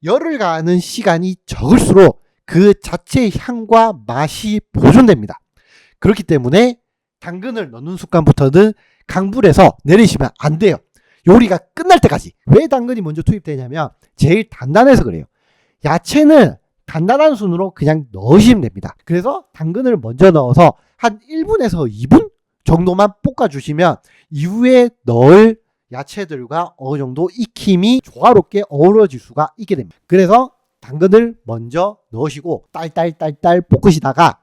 열을 가하는 시간이 적을수록 그 자체의 향과 맛이 보존됩니다. 그렇기 때문에 당근을 넣는 순간부터는 강불에서 내리시면 안 돼요. 요리가 끝날 때까지. 왜 당근이 먼저 투입되냐면 제일 단단해서 그래요. 야채는 단단한 순으로 그냥 넣으시면 됩니다. 그래서 당근을 먼저 넣어서 한 1분에서 2분 정도만 볶아주시면 이후에 넣을 야채들과 어느 정도 익힘이 조화롭게 어우러질 수가 있게 됩니다. 그래서 당근을 먼저 넣으시고 딸딸딸딸 볶으시다가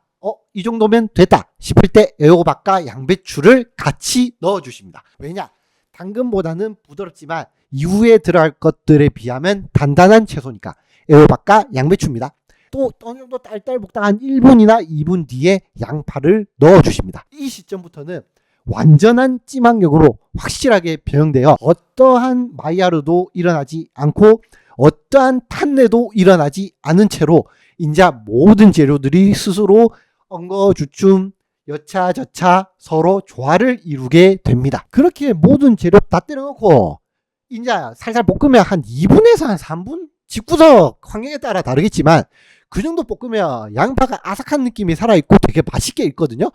이 정도면 됐다 싶을 때 애호박과 양배추를 같이 넣어주십니다. 왜냐? 당근보다는 부드럽지만 이후에 들어갈 것들에 비하면 단단한 채소니까 애호박과 양배추입니다. 또 어느 정도 딸딸 볶다가 한 1분이나 2분 뒤에 양파를 넣어주십니다. 이 시점부터는 완전한 찜환경으로 확실하게 변형되어 어떠한 마이야르도 일어나지 않고 어떠한 탄내도 일어나지 않은 채로 이제 모든 재료들이 스스로 엉거주춤 여차저차 서로 조화를 이루게 됩니다. 그렇게 모든 재료 다 때려놓고 이제 살살 볶으면 한 2분에서 한 3분? 집구석 환경에 따라 다르겠지만 그 정도 볶으면 양파가 아삭한 느낌이 살아있고 되게 맛있게 익거든요.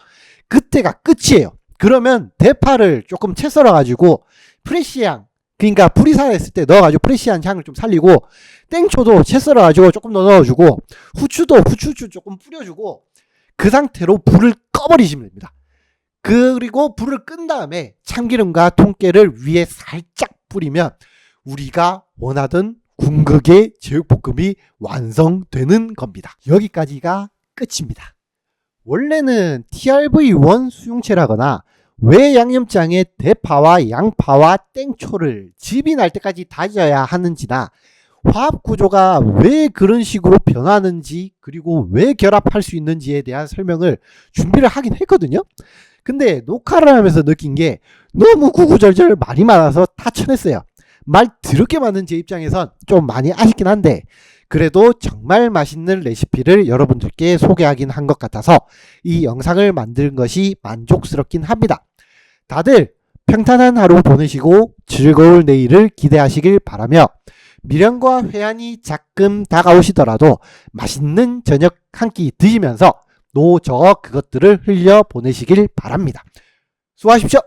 그때가 끝이에요. 그러면 대파를 조금 채 썰어가지고 프레쉬향, 그러니까 불이 살아있을 때 넣어가지고 프레쉬한 향을 좀 살리고, 땡초도 채 썰어가지고 조금 더 넣어주고, 후추 조금 뿌려주고, 그 상태로 불을 꺼버리시면 됩니다. 그리고 불을 끈 다음에 참기름과 통깨를 위에 살짝 뿌리면 우리가 원하던 궁극의 제육볶음이 완성되는 겁니다. 여기까지가 끝입니다. 원래는 TRV1 수용체라거나 왜 양념장에 대파와 양파와 땡초를 즙이 날 때까지 다져야 하는지나 화합 구조가 왜 그런 식으로 변하는지 그리고 왜 결합할 수 있는지에 대한 설명을 준비를 하긴 했거든요. 근데 녹화를 하면서 느낀 게 너무 구구절절 말이 많아서 다 쳐냈어요. 말 더럽게 많은 제 입장에선 좀 많이 아쉽긴 한데 그래도 정말 맛있는 레시피를 여러분들께 소개하긴 한 것 같아서 이 영상을 만든 것이 만족스럽긴 합니다. 다들 평탄한 하루 보내시고 즐거울 내일을 기대하시길 바라며 미련과 회한이 자끔 다가오시더라도 맛있는 저녁 한 끼 드시면서 노저 그것들을 흘려 보내시길 바랍니다. 수고하십시오.